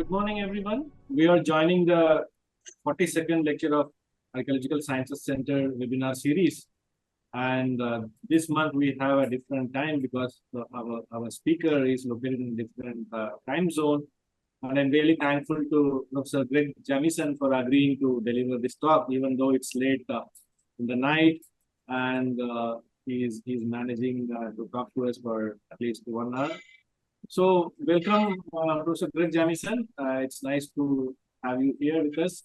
Good morning, everyone. We are joining the 42nd lecture of Archaeological Sciences Center webinar series. And this month we have a different time because our speaker is located in a different time zone. And I'm really thankful to Professor Gregg Jamison for agreeing to deliver this talk, even though it's late in the night. And he's managing to talk to us for at least 1 hour. So, welcome, Professor Gregg Jamison. It's nice to have you here with us.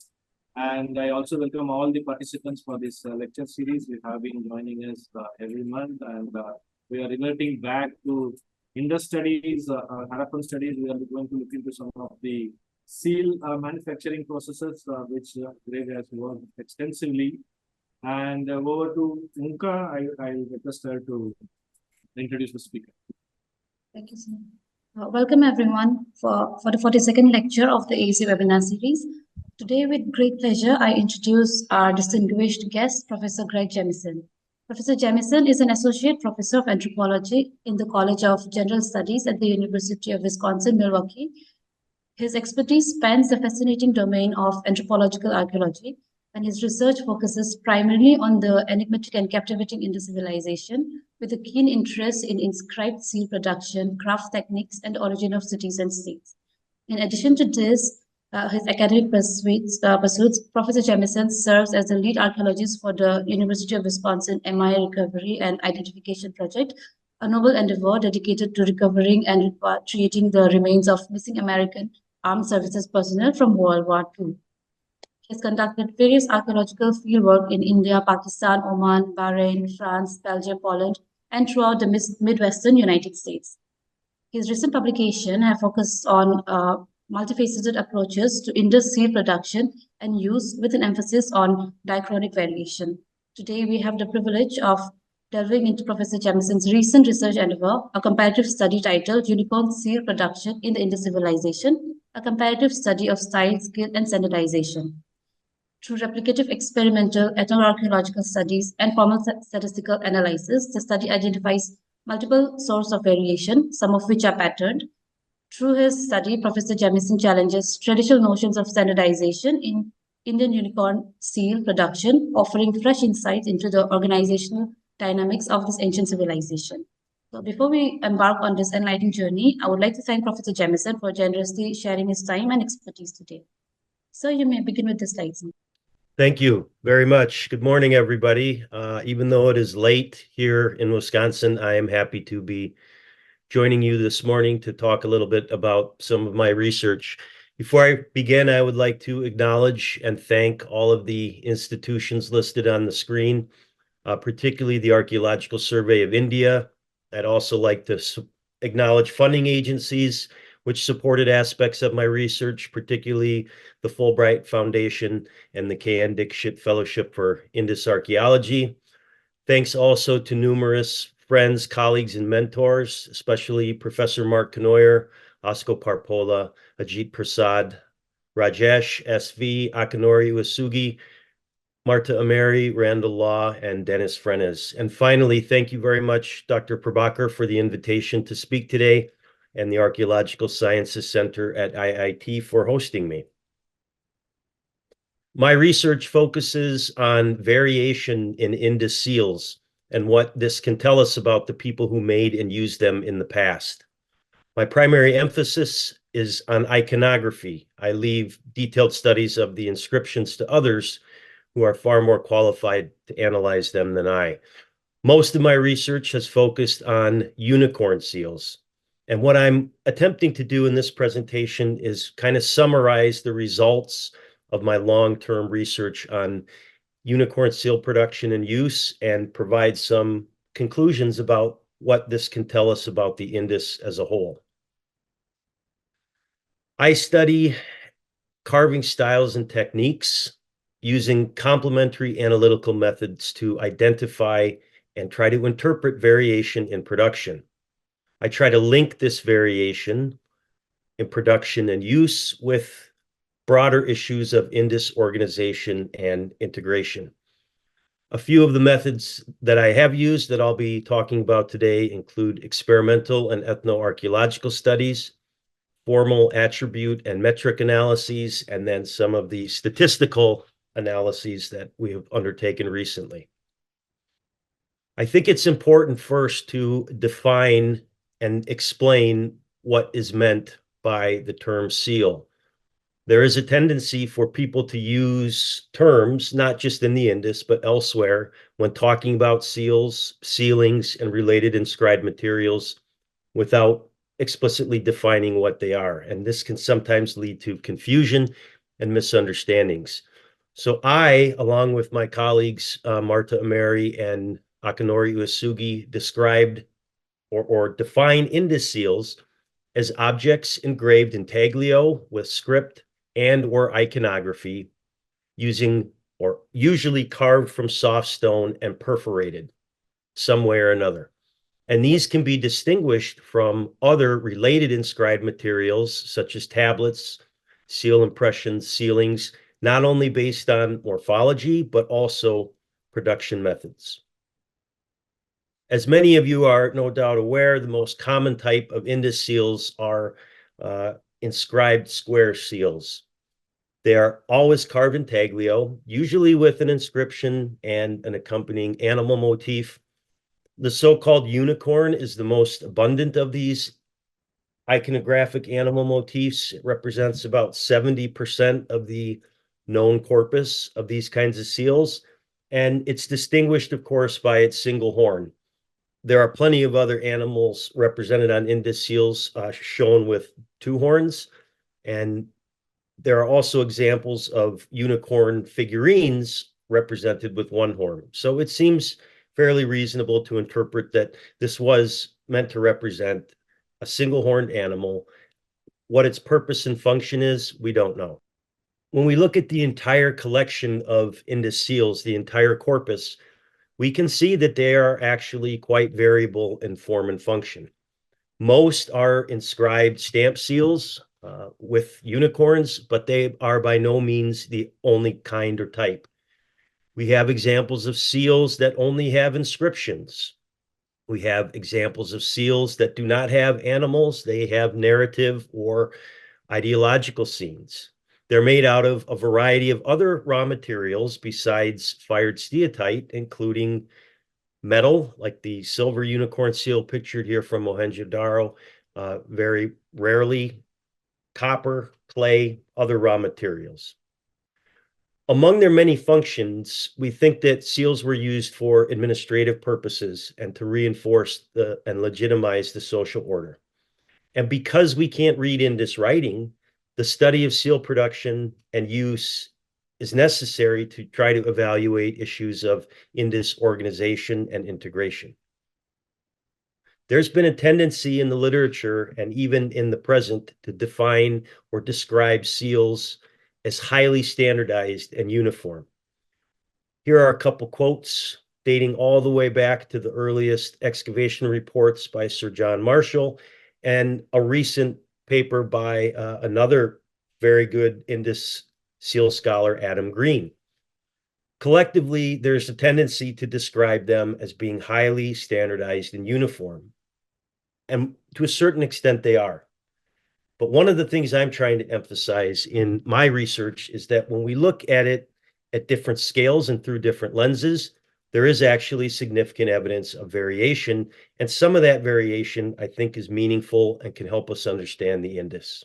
And I also welcome all the participants for this lecture series. We have been joining us every month, and we are reverting back to Indus studies, Harappan studies. We are going to look into some of the seal manufacturing processes, which Gregg has worked extensively. And over to Munka, I'll request her to introduce the speaker. Thank you, sir. Welcome everyone for the 42nd lecture of the AAC webinar series. Today, with great pleasure, I introduce our distinguished guest, Professor Gregg Jamison. Professor Jamison is an associate professor of anthropology in the College of General Studies at the University of Wisconsin-Milwaukee. His expertise spans the fascinating domain of anthropological archaeology, and his research focuses primarily on the enigmatic and captivating Indus civilization, with a keen interest in inscribed seal production, craft techniques, and origin of cities and states. In addition to this, his academic pursuits, Professor Jamison serves as the lead archaeologist for the University of Wisconsin MI Recovery and Identification Project, a noble endeavor dedicated to recovering and repatriating the remains of missing American armed services personnel from World War II. He has conducted various archaeological fieldwork in India, Pakistan, Oman, Bahrain, France, Belgium, Poland, and throughout the Midwestern United States. His recent publications have focused on multifaceted approaches to Indus seal production and use, with an emphasis on diachronic variation. Today, we have the privilege of delving into Professor Jamison's recent research endeavor, a comparative study titled Unicorn Seal Production in the Indus Civilization, a comparative study of style, skill, and standardization. Through replicative experimental ethnoarchaeological studies and formal statistical analysis, the study identifies multiple sources of variation, some of which are patterned. Through his study, Professor Jamison challenges traditional notions of standardization in Indian unicorn seal production, offering fresh insights into the organizational dynamics of this ancient civilization. So before we embark on this enlightening journey, I would like to thank Professor Jamison for generously sharing his time and expertise today. Sir, you may begin with the slides. Thank you very much. Good morning, everybody. Even though it is late here in Wisconsin, I am happy to be joining you this morning to talk a little bit about some of my research. Before I begin, I would like to acknowledge and thank all of the institutions listed on the screen, particularly the Archaeological Survey of India. I'd also like to acknowledge funding agencies which supported aspects of my research, particularly the Fulbright Foundation and the K.N. Dixit Fellowship for Indus Archaeology. Thanks also to numerous friends, colleagues, and mentors, especially Professor Mark Knoyer, Asko Parpola, Ajit Prasad, Rajesh SV, Akinori Uesugi, Marta Ameri, Randall Law, and Dennis Frenes. And finally, thank you very much, Dr. Prabhakar, for the invitation to speak today, and the Archaeological Sciences Center at IIT for hosting me. My research focuses on variation in Indus seals and what this can tell us about the people who made and used them in the past. My primary emphasis is on iconography. I leave detailed studies of the inscriptions to others who are far more qualified to analyze them than I. Most of my research has focused on unicorn seals. And what I'm attempting to do in this presentation is kind of summarize the results of my long-term research on unicorn seal production and use, and provide some conclusions about what this can tell us about the Indus as a whole. I study carving styles and techniques using complementary analytical methods to identify and try to interpret variation in production. I try to link this variation in production and use with broader issues of Indus organization and integration. A few of the methods that I have used that I'll be talking about today include experimental and ethnoarchaeological studies, formal attribute and metric analyses, and then some of the statistical analyses that we have undertaken recently. I think it's important first to define and explain what is meant by the term seal. There is a tendency for people to use terms, not just in the Indus, but elsewhere, when talking about seals, sealings, and related inscribed materials without explicitly defining what they are. And this can sometimes lead to confusion and misunderstandings. So I, along with my colleagues, Marta Ameri and Akinori Uesugi, described or define Indus seals as objects engraved intaglio with script and or iconography using or usually carved from soft stone and perforated some way or another. And these can be distinguished from other related inscribed materials such as tablets, seal impressions, sealings, not only based on morphology, but also production methods. As many of you are no doubt aware, the most common type of Indus seals are inscribed square seals. They are always carved intaglio, usually with an inscription and an accompanying animal motif. The so-called unicorn is the most abundant of these iconographic animal motifs. It represents about 70% of the known corpus of these kinds of seals, and it's distinguished, of course, by its single horn. There are plenty of other animals represented on Indus seals shown with two horns, and there are also examples of unicorn figurines represented with one horn. So it seems fairly reasonable to interpret that this was meant to represent a single-horned animal. What its purpose and function is, we don't know. When we look at the entire collection of Indus seals, the entire corpus, we can see that they are actually quite variable in form and function. Most are inscribed stamp seals with unicorns, but they are by no means the only kind or type. We have examples of seals that only have inscriptions. We have examples of seals that do not have animals. They have narrative or ideological scenes. They're made out of a variety of other raw materials besides fired steatite, including metal, like the silver unicorn seal pictured here from Mohenjo-Daro, very rarely copper, clay, other raw materials. Among their many functions, we think that seals were used for administrative purposes and to reinforce and legitimize the social order. And because we can't read Indus writing, the study of seal production and use is necessary to try to evaluate issues of Indus organization and integration. There's been a tendency in the literature and even in the present to define or describe seals as highly standardized and uniform. Here are a couple quotes dating all the way back to the earliest excavation reports by Sir John Marshall and a recent paper by another very good Indus seal scholar, Adam Green. Collectively, there's a tendency to describe them as being highly standardized and uniform. And to a certain extent, they are. But one of the things I'm trying to emphasize in my research is that when we look at it at different scales and through different lenses, there is actually significant evidence of variation. And some of that variation, I think, is meaningful and can help us understand the Indus.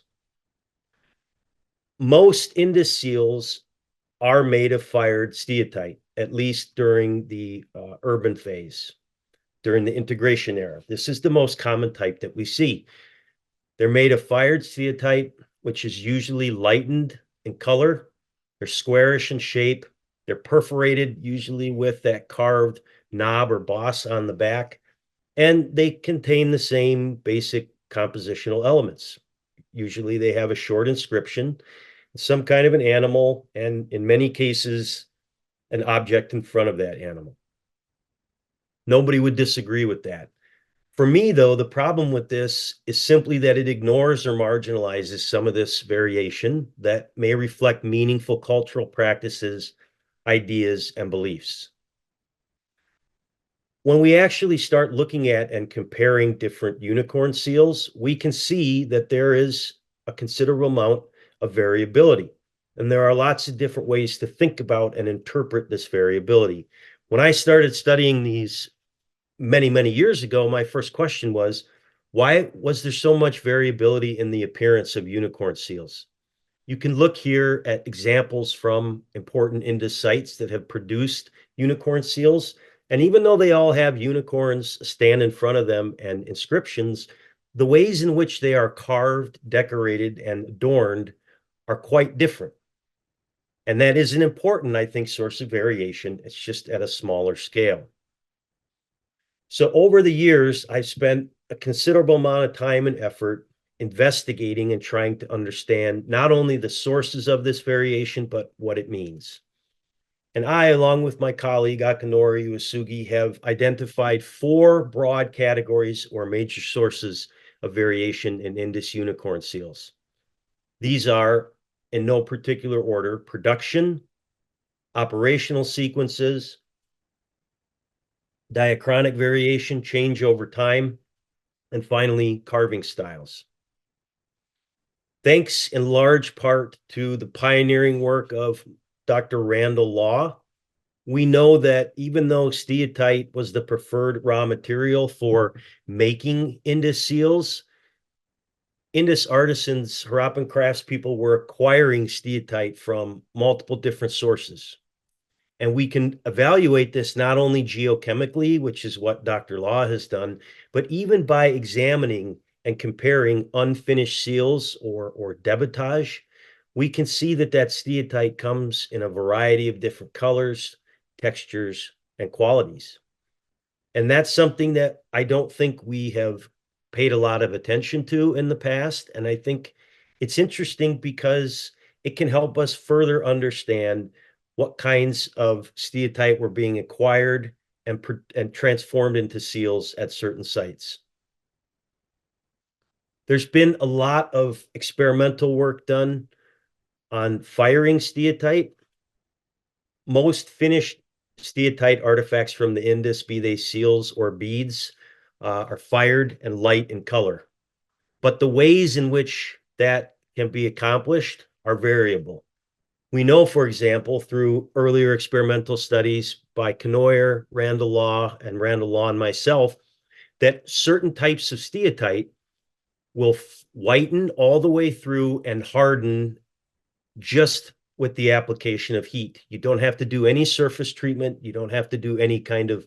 Most Indus seals are made of fired steatite, at least during the urban phase, during the integration era. This is the most common type that we see. They're made of fired steatite, which is usually lightened in color. They're squarish in shape. They're perforated, usually with that carved knob or boss on the back. And they contain the same basic compositional elements. Usually they have a short inscription, some kind of an animal, and in many cases, an object in front of that animal. Nobody would disagree with that. For me, though, the problem with this is simply that it ignores or marginalizes some of this variation that may reflect meaningful cultural practices, ideas, and beliefs. When we actually start looking at and comparing different unicorn seals, we can see that there is a considerable amount of variability. And there are lots of different ways to think about and interpret this variability. When I started studying these many, many years ago, my first question was, why was there so much variability in the appearance of unicorn seals? You can look here at examples from important Indus sites that have produced unicorn seals. And even though they all have unicorns stand in front of them and inscriptions, the ways in which they are carved, decorated, and adorned are quite different. And that is an important, I think, source of variation. It's just at a smaller scale. So over the years, I've spent a considerable amount of time and effort investigating and trying to understand not only the sources of this variation, but what it means. And I, along with my colleague Akinori Uesugi, have identified 4 broad categories or major sources of variation in Indus unicorn seals. These are, in no particular order, production, operational sequences, diachronic variation, change over time, and finally, carving styles. Thanks in large part to the pioneering work of Dr. Randall Law, we know that even though steatite was the preferred raw material for making Indus seals, Indus artisans, Harappan craftspeople were acquiring steatite from multiple different sources. And we can evaluate this not only geochemically, which is what Dr. Law has done, but even by examining and comparing unfinished seals or debitage. We can see that steatite comes in a variety of different colors, textures, and qualities. And that's something that I don't think we have paid a lot of attention to in the past. And I think it's interesting because it can help us further understand what kinds of steatite were being acquired and transformed into seals at certain sites. There's been a lot of experimental work done on firing steatite. Most finished steatite artifacts from the Indus, be they seals or beads, are fired and light in color. But the ways in which that can be accomplished are variable. We know, for example, through earlier experimental studies by Knoyer, Randall Law, and myself, that certain types of steatite will whiten all the way through and harden just with the application of heat. You don't have to do any surface treatment. You don't have to do any kind of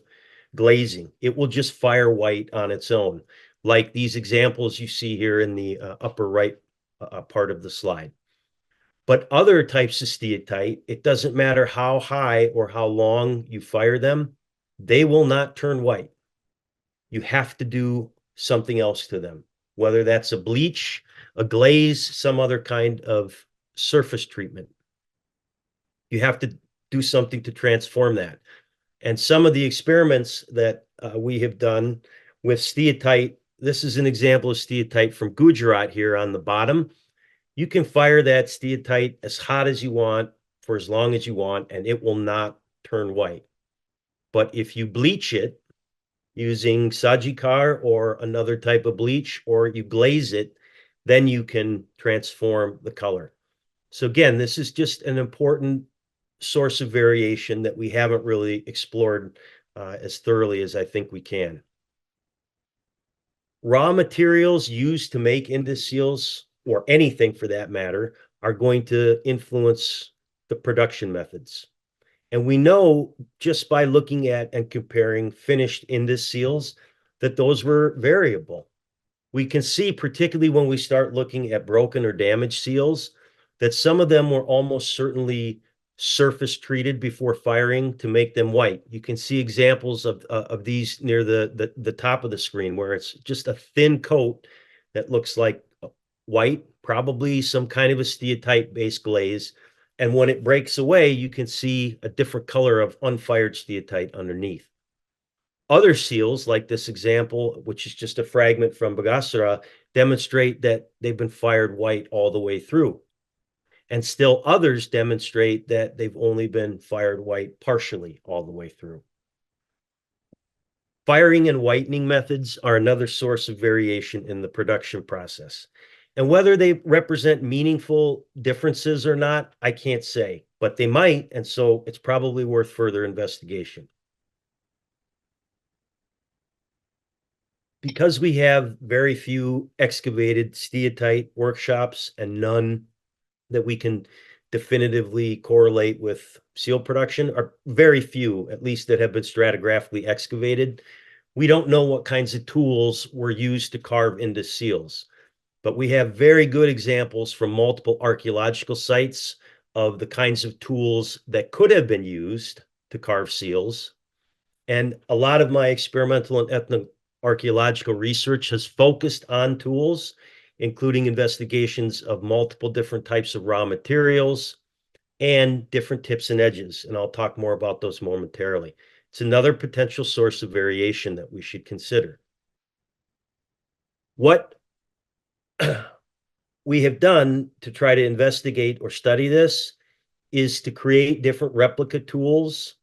glazing. It will just fire white on its own, like these examples you see here in the upper right part of the slide. But other types of steatite, it doesn't matter how high or how long you fire them, they will not turn white. You have to do something else to them, whether that's a bleach, a glaze, some other kind of surface treatment. You have to do something to transform that. And some of the experiments that we have done with steatite, this is an example of steatite from Gujarat here on the bottom. You can fire that steatite as hot as you want for as long as you want, and it will not turn white. But if you bleach it using Sajikar or another type of bleach, or you glaze it, then you can transform the color. So again, this is just an important source of variation that we haven't really explored as thoroughly as I think we can. Raw materials used to make Indus seals, or anything for that matter, are going to influence the production methods. And we know just by looking at and comparing finished Indus seals that those were variable. We can see, particularly when we start looking at broken or damaged seals, that some of them were almost certainly surface treated before firing to make them white. You can see examples of these near the top of the screen, where it's just a thin coat that looks like white, probably some kind of a steatite-based glaze. And when it breaks away, you can see a different color of unfired steatite underneath. Other seals, like this example, which is just a fragment from Bagasara, demonstrate that they've been fired white all the way through. And still others demonstrate that they've only been fired white partially all the way through. Firing and whitening methods are another source of variation in the production process. And whether they represent meaningful differences or not, I can't say, but they might, and so it's probably worth further investigation. Because we have very few excavated steatite workshops and none that we can definitively correlate with seal production, are very few, at least that have been stratigraphically excavated. We don't know what kinds of tools were used to carve Indus seals, but we have very good examples from multiple archaeological sites of the kinds of tools that could have been used to carve seals. And a lot of my experimental and ethnoarchaeological research has focused on tools, including investigations of multiple different types of raw materials and different tips and edges. And I'll talk more about those momentarily. It's another potential source of variation that we should consider. What we have done to try to investigate or study this is to create different replica tools,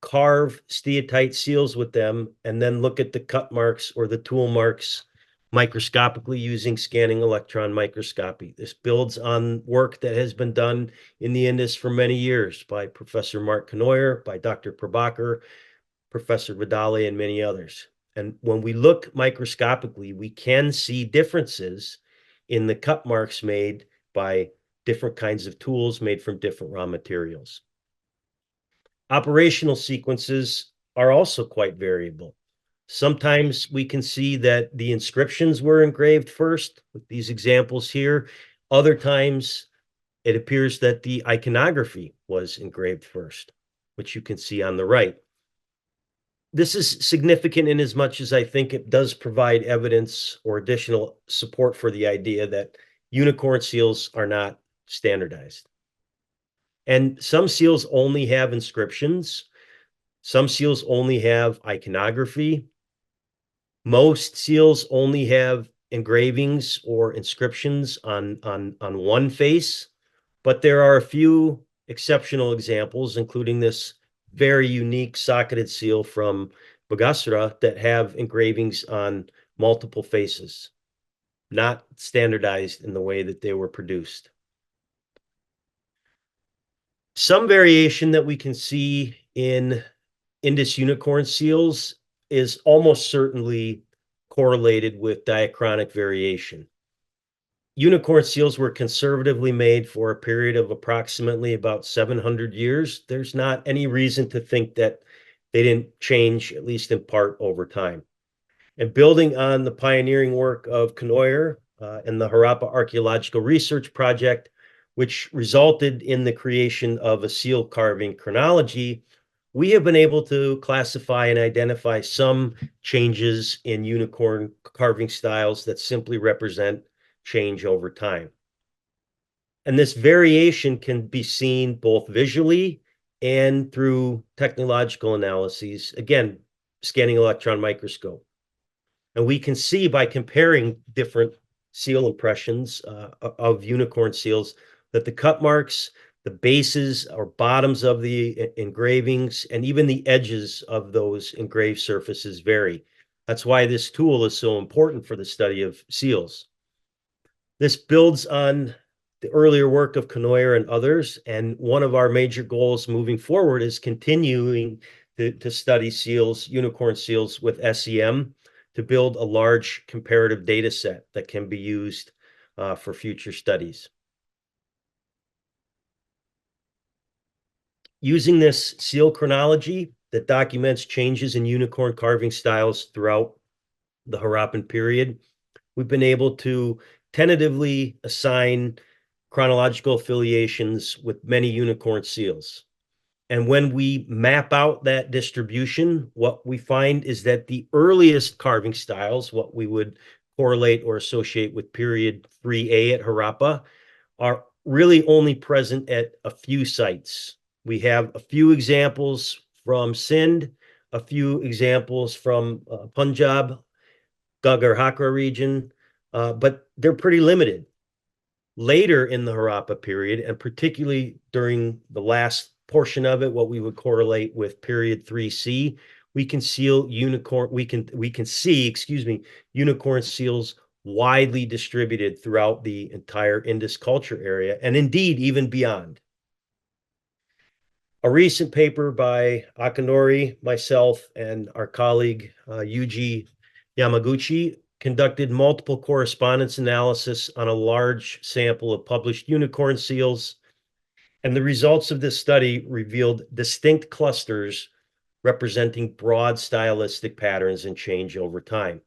carve steatite seals with them, and then look at the cut marks or the tool marks microscopically using scanning electron microscopy. This builds on work that has been done in the Indus for many years by Professor Mark Knoyer, by Dr. Prabhakar, Professor Vidale, and many others. And when we look microscopically, we can see differences in the cut marks made by different kinds of tools made from different raw materials. Operational sequences are also quite variable. Sometimes we can see that the inscriptions were engraved first, with these examples here. Other times, it appears that the iconography was engraved first, which you can see on the right. This is significant in as much as I think it does provide evidence or additional support for the idea that unicorn seals are not standardized. And some seals only have inscriptions. Some seals only have iconography. Most seals only have engravings or inscriptions on one face, but there are a few exceptional examples, including this very unique socketed seal from Bagasra that have engravings on multiple faces, not standardized in the way that they were produced. Some variation that we can see in Indus unicorn seals is almost certainly correlated with diachronic variation. Unicorn seals were conservatively made for a period of approximately about 700 years. There's not any reason to think that they didn't change, at least in part, over time. And building on the pioneering work of Knoyer and the Harappa Archaeological Research Project, which resulted in the creation of a seal carving chronology, we have been able to classify and identify some changes in unicorn carving styles that simply represent change over time. And this variation can be seen both visually and through technological analyses, again, scanning electron microscope. And we can see by comparing different seal impressions of unicorn seals that the cut marks, the bases or bottoms of the engravings, and even the edges of those engraved surfaces vary. That's why this tool is so important for the study of seals. This builds on the earlier work of Knoyer and others, and one of our major goals moving forward is continuing to study seals, unicorn seals with SEM, to build a large comparative data set that can be used for future studies. Using this seal chronology that documents changes in unicorn carving styles throughout the Harappan period, we've been able to tentatively assign chronological affiliations with many unicorn seals. And when we map out that distribution, what we find is that the earliest carving styles, what we would correlate or associate with period 3A at Harappa, are really only present at a few sites. We have a few examples from Sindh, a few examples from Punjab, Ghaggar Hakra region, but they're pretty limited. Later in the Harappa period, and particularly during the last portion of it, what we would correlate with period 3C, we can see unicorn seals widely distributed throughout the entire Indus culture area, and indeed even beyond. A recent paper by Akinori, myself, and our colleague Yuji Yamaguchi conducted multiple correspondence analysis on a large sample of published unicorn seals, and the results of this study revealed distinct clusters representing broad stylistic patterns and change over time.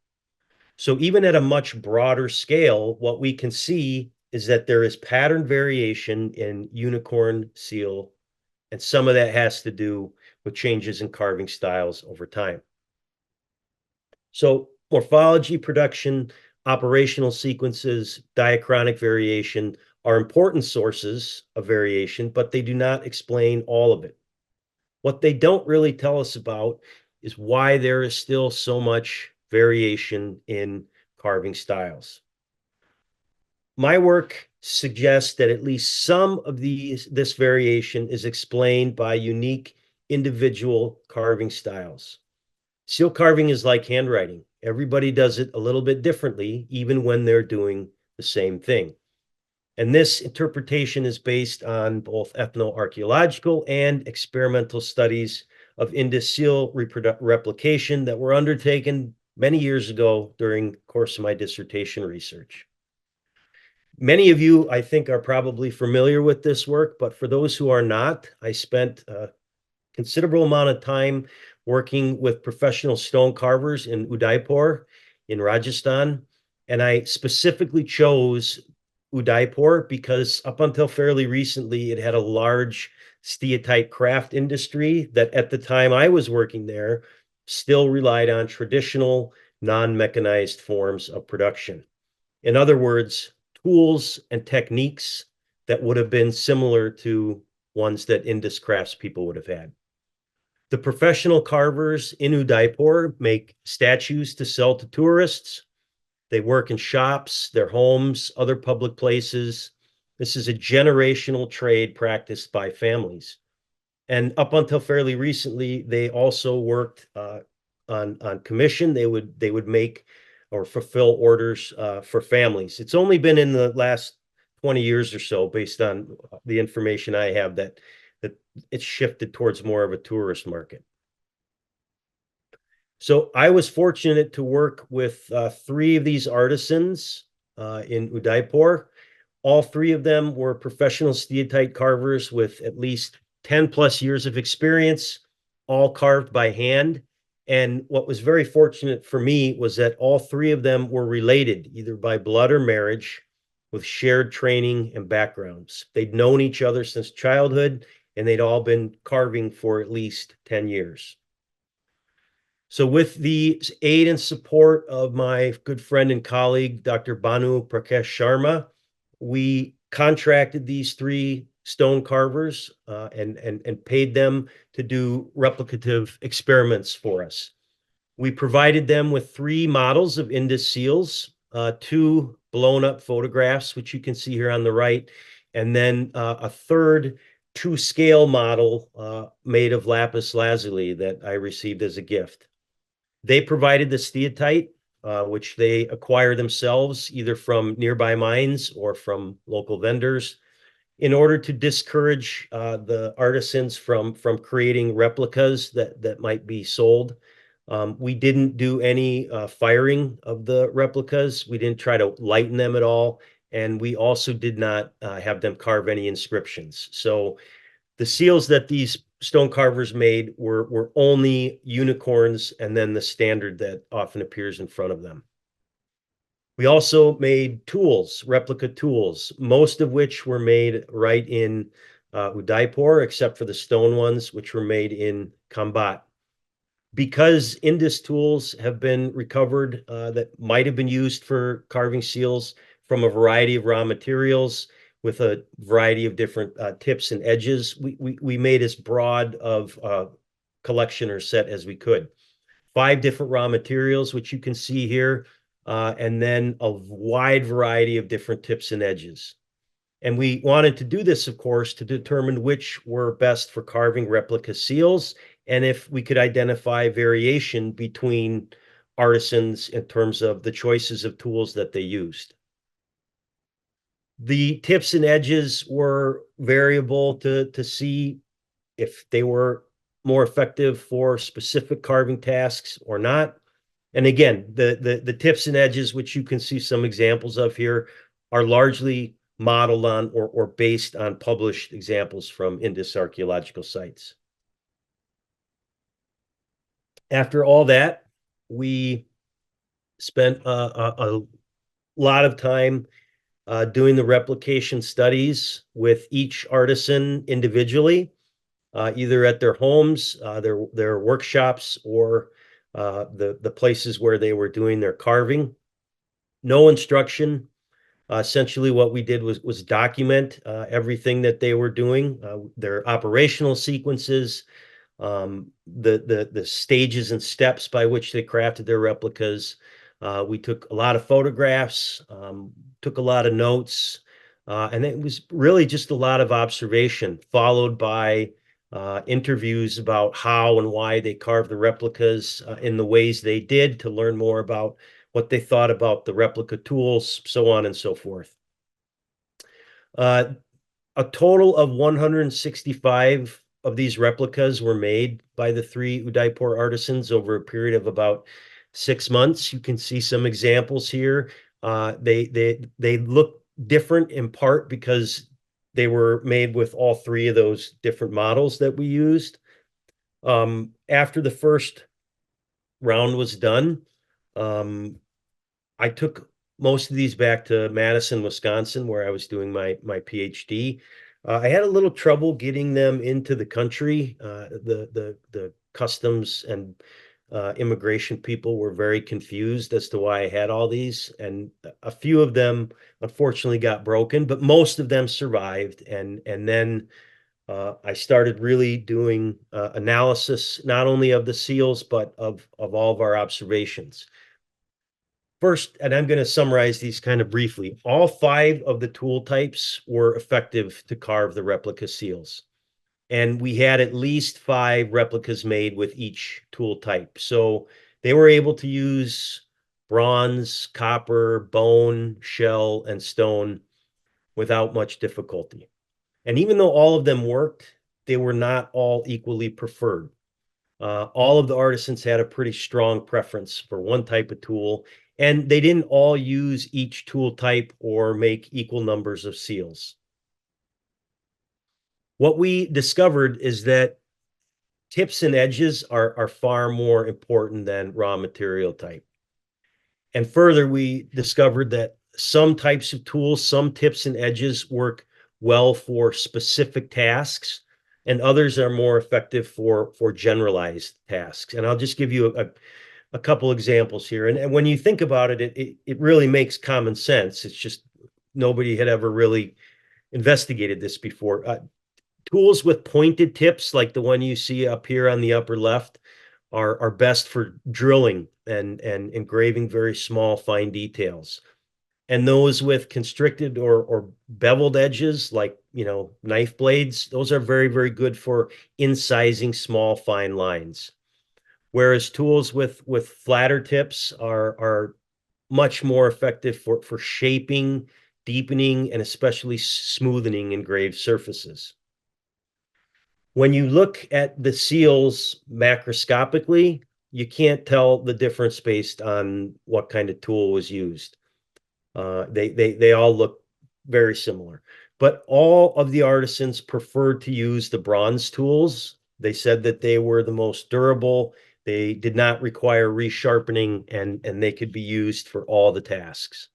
So even at a much broader scale, what we can see is that there is pattern variation in unicorn seal, and some of that has to do with changes in carving styles over time. So morphology, production, operational sequences, diachronic variation are important sources of variation, but they do not explain all of it. What they don't really tell us about is why there is still so much variation in carving styles. My work suggests that at least some of this variation is explained by unique individual carving styles. Seal carving is like handwriting. Everybody does it a little bit differently, even when they're doing the same thing. And this interpretation is based on both ethnoarchaeological and experimental studies of Indus seal replication that were undertaken many years ago during the course of my dissertation research. Many of you, I think, are probably familiar with this work, but for those who are not, I spent a considerable amount of time working with professional stone carvers in Udaipur in Rajasthan. And I specifically chose Udaipur because up until fairly recently, it had a large steatite craft industry that at the time I was working there still relied on traditional non-mechanized forms of production. In other words, tools and techniques that would have been similar to ones that Indus craftspeople would have had. The professional carvers in Udaipur make statues to sell to tourists. They work in shops, their homes, other public places. This is a generational trade practiced by families. And up until fairly recently, they also worked on commission. They would make or fulfill orders for families. It's only been in the last 20 years or so, based on the information I have, that it's shifted towards more of a tourist market. So I was fortunate to work with 3 of these artisans in Udaipur. All 3 of them were professional steatite carvers with at least 10 plus years of experience, all carved by hand. And what was very fortunate for me was that all 3 of them were related, either by blood or marriage, with shared training and backgrounds. They'd known each other since childhood, and they'd all been carving for at least 10 years. So with the aid and support of my good friend and colleague, Dr. Banu Prakash Sharma, we contracted these 3 stone carvers and paid them to do replicative experiments for us. We provided them with 3 models of Indus seals, 2 blown up photographs, which you can see here on the right, and then a third 2-scale model made of lapis lazuli that I received as a gift. They provided the steatite, which they acquire themselves either from nearby mines or from local vendors, in order to discourage the artisans from creating replicas that might be sold. We didn't do any firing of the replicas. We didn't try to lighten them at all. And we also did not have them carve any inscriptions. So the seals that these stone carvers made were only unicorns and then the standard that often appears in front of them. We also made tools, replica tools, most of which were made right in Udaipur, except for the stone ones, which were made in Kambat. Because Indus tools have been recovered that might have been used for carving seals from a variety of raw materials with a variety of different tips and edges, we made as broad of a collection or set as we could. 5 different raw materials, which you can see here, and then a wide variety of different tips and edges. And we wanted to do this, of course, to determine which were best for carving replica seals, and if we could identify variation between artisans in terms of the choices of tools that they used. The tips and edges were variable to see if they were more effective for specific carving tasks or not. And again, the tips and edges, which you can see some examples of here, are largely modeled on or based on published examples from Indus archaeological sites. After all that, we spent a lot of time doing the replication studies with each artisan individually, either at their homes, their workshops, or the places where they were doing their carving. No instruction. Essentially, what we did was document everything that they were doing, their operational sequences, the stages and steps by which they crafted their replicas. We took a lot of photographs, took a lot of notes, and it was really just a lot of observation, followed by interviews about how and why they carved the replicas in the ways they did, to learn more about what they thought about the replica tools, so on and so forth. A total of 165 of these replicas were made by the three Udaipur artisans over a period of about 6 months. You can see some examples here. They look different in part because they were made with all three of those different models that we used. After the first round was done, I took most of these back to Madison, Wisconsin, where I was doing my PhD. I had a little trouble getting them into the country. The customs and immigration people were very confused as to why I had all these, and a few of them unfortunately got broken, but most of them survived. And then I started really doing analysis, not only of the seals, but of all of our observations. First, and I'm going to summarize these kind of briefly, all 5 of the tool types were effective to carve the replica seals. And we had at least 5 replicas made with each tool type. So they were able to use bronze, copper, bone, shell, and stone without much difficulty. And even though all of them worked, they were not all equally preferred. All of the artisans had a pretty strong preference for one type of tool, and they didn't all use each tool type or make equal numbers of seals. What we discovered is that tips and edges are far more important than raw material type. And further, we discovered that some types of tools, some tips and edges work well for specific tasks, and others are more effective for generalized tasks. And I'll just give you a couple examples here. And when you think about it, it really makes common sense. It's just nobody had ever really investigated this before. Tools with pointed tips, like the one you see up here on the upper left, are best for drilling and engraving very small, fine details. And those with constricted or beveled edges, like, knife blades, those are very, very good for incising small, fine lines. Whereas tools with flatter tips are much more effective for shaping, deepening, and especially smoothing engraved surfaces. When you look at the seals macroscopically, you can't tell the difference based on what kind of tool was used. They all look very similar, but all of the artisans preferred to use the bronze tools. They said that they were the most durable. They did not require resharpening, and they could be used for all the tasks.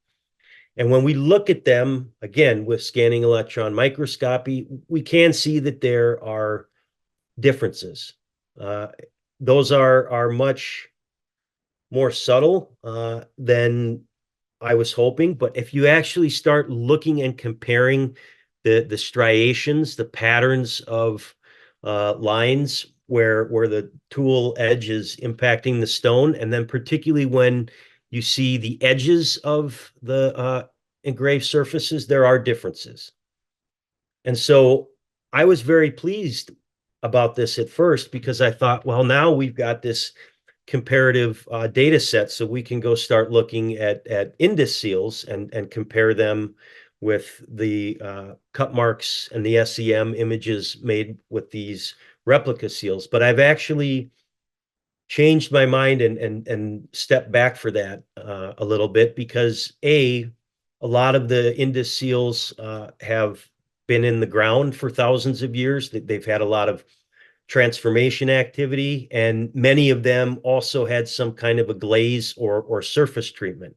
And when we look at them, again, with scanning electron microscopy, we can see that there are differences. Those are much more subtle than I was hoping. But if you actually start looking and comparing the striations, the patterns of lines where the tool edge is impacting the stone, and then particularly when you see the edges of the engraved surfaces, there are differences. And so I was very pleased about this at first, because I thought, well, now we've got this comparative data set, so we can go start looking at Indus seals and compare them with the cut marks and the SEM images made with these replica seals. But I've actually changed my mind and stepped back for that a little bit, because a lot of the Indus seals have been in the ground for thousands of years. They've had a lot of transformation activity, and many of them also had some kind of a glaze or surface treatment.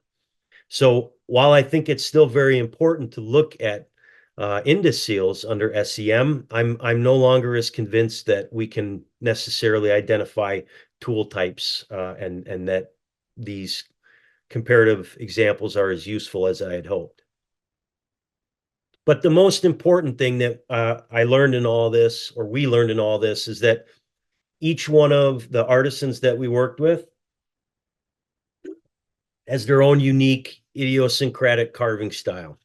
So while I think it's still very important to look at Indus seals under SEM, I'm no longer as convinced that we can necessarily identify tool types and that these comparative examples are as useful as I had hoped. But the most important thing that I learned in all this, or we learned in all this, is that each one of the artisans that we worked with has their own unique idiosyncratic carving style.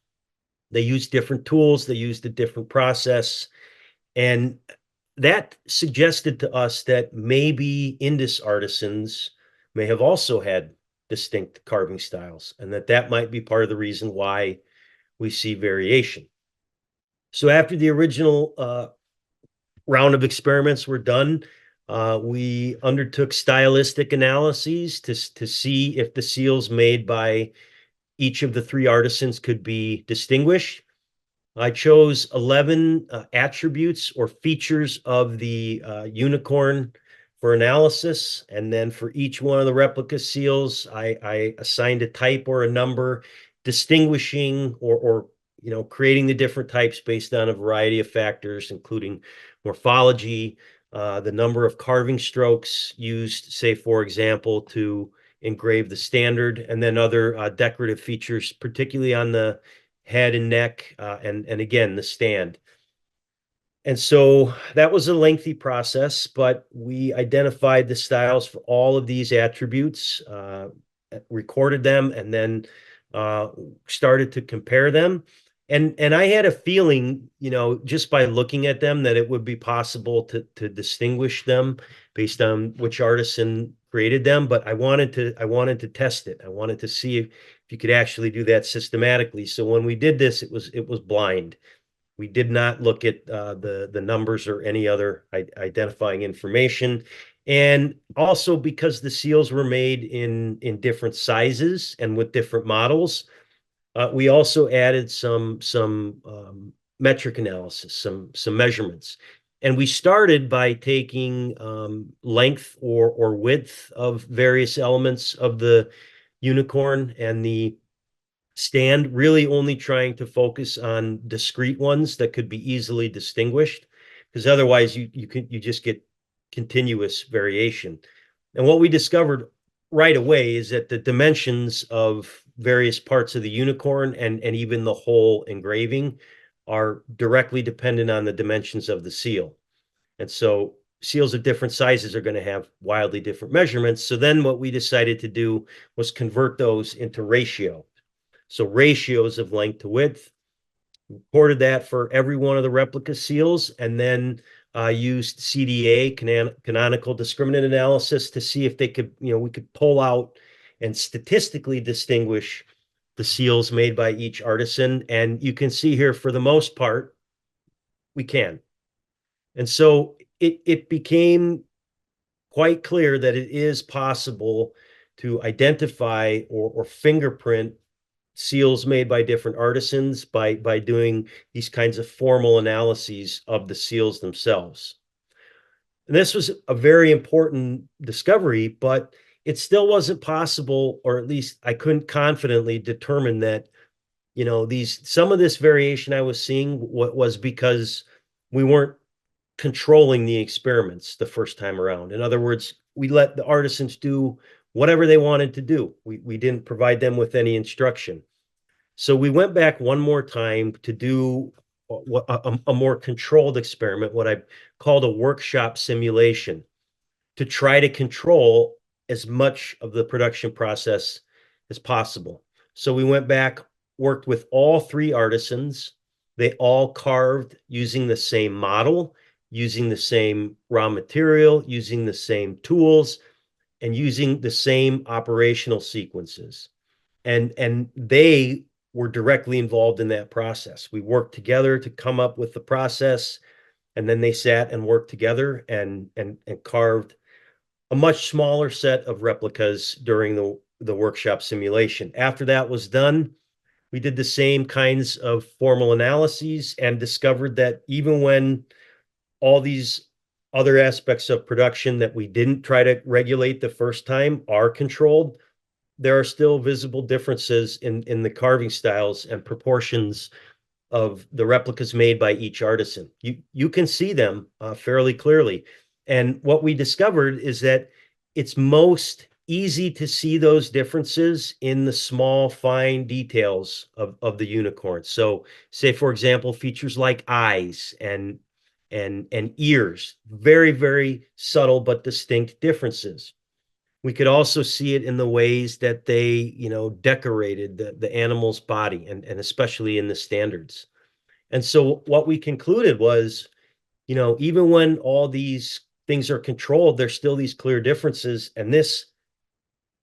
They use different tools, they used a different process, and that suggested to us that maybe Indus artisans may have also had distinct carving styles, and that might be part of the reason why we see variation. So after the original round of experiments were done, we undertook stylistic analyses to see if the seals made by each of the three artisans could be distinguished. I chose 11 attributes or features of the unicorn for analysis, and then for each one of the replica seals, I assigned a type or a number, distinguishing or creating the different types based on a variety of factors, including morphology, the number of carving strokes used, say, for example, to engrave the standard, and then other decorative features, particularly on the head and neck, and again, the stand. And so that was a lengthy process, but we identified the styles for all of these attributes, recorded them, and then started to compare them. And I had a feeling, just by looking at them, that it would be possible to distinguish them based on which artisan created them. But I wanted to test it. I wanted to see if you could actually do that systematically. So when we did this, it was blind. We did not look at the numbers or any other identifying information. And also, because the seals were made in different sizes and with different models, we also added some metric analysis, some measurements. And we started by taking length or width of various elements of the unicorn and the stand, really only trying to focus on discrete ones that could be easily distinguished, because otherwise you just get continuous variation. And what we discovered right away is that the dimensions of various parts of the unicorn and even the whole engraving are directly dependent on the dimensions of the seal. And so seals of different sizes are going to have wildly different measurements. So then what we decided to do was convert those into ratio. So ratios of length to width, reported that for every one of the replica seals, and then used CDA, canonical discriminant analysis, to see if we could pull out and statistically distinguish the seals made by each artisan. And you can see here, for the most part, we can. And so it became quite clear that it is possible to identify or fingerprint seals made by different artisans by doing these kinds of formal analyses of the seals themselves. And this was a very important discovery, but it still wasn't possible, or at least I couldn't confidently determine that, some of this variation I was seeing was because we weren't controlling the experiments the first time around. In other words, we let the artisans do whatever they wanted to do. We didn't provide them with any instruction. So we went back one more time to do a more controlled experiment, what I called a workshop simulation, to try to control as much of the production process as possible. So we went back, worked with all three artisans. They all carved using the same model, using the same raw material, using the same tools. and using the same operational sequences. And they were directly involved in that process. We worked together to come up with the process, and then they sat and worked together and carved a much smaller set of replicas during the workshop simulation. After that was done, we did the same kinds of formal analyses and discovered that even when all these other aspects of production that we didn't try to regulate the first time are controlled, there are still visible differences in the carving styles and proportions of the replicas made by each artisan. You can see them fairly clearly. And what we discovered is that it's most easy to see those differences in the small, fine details of the unicorn. So say, for example, features like eyes and ears, very, very subtle but distinct differences. We could also see it in the ways that they, decorated the animal's body, and especially in the standards. And so what we concluded was, even when all these things are controlled, there's still these clear differences. And this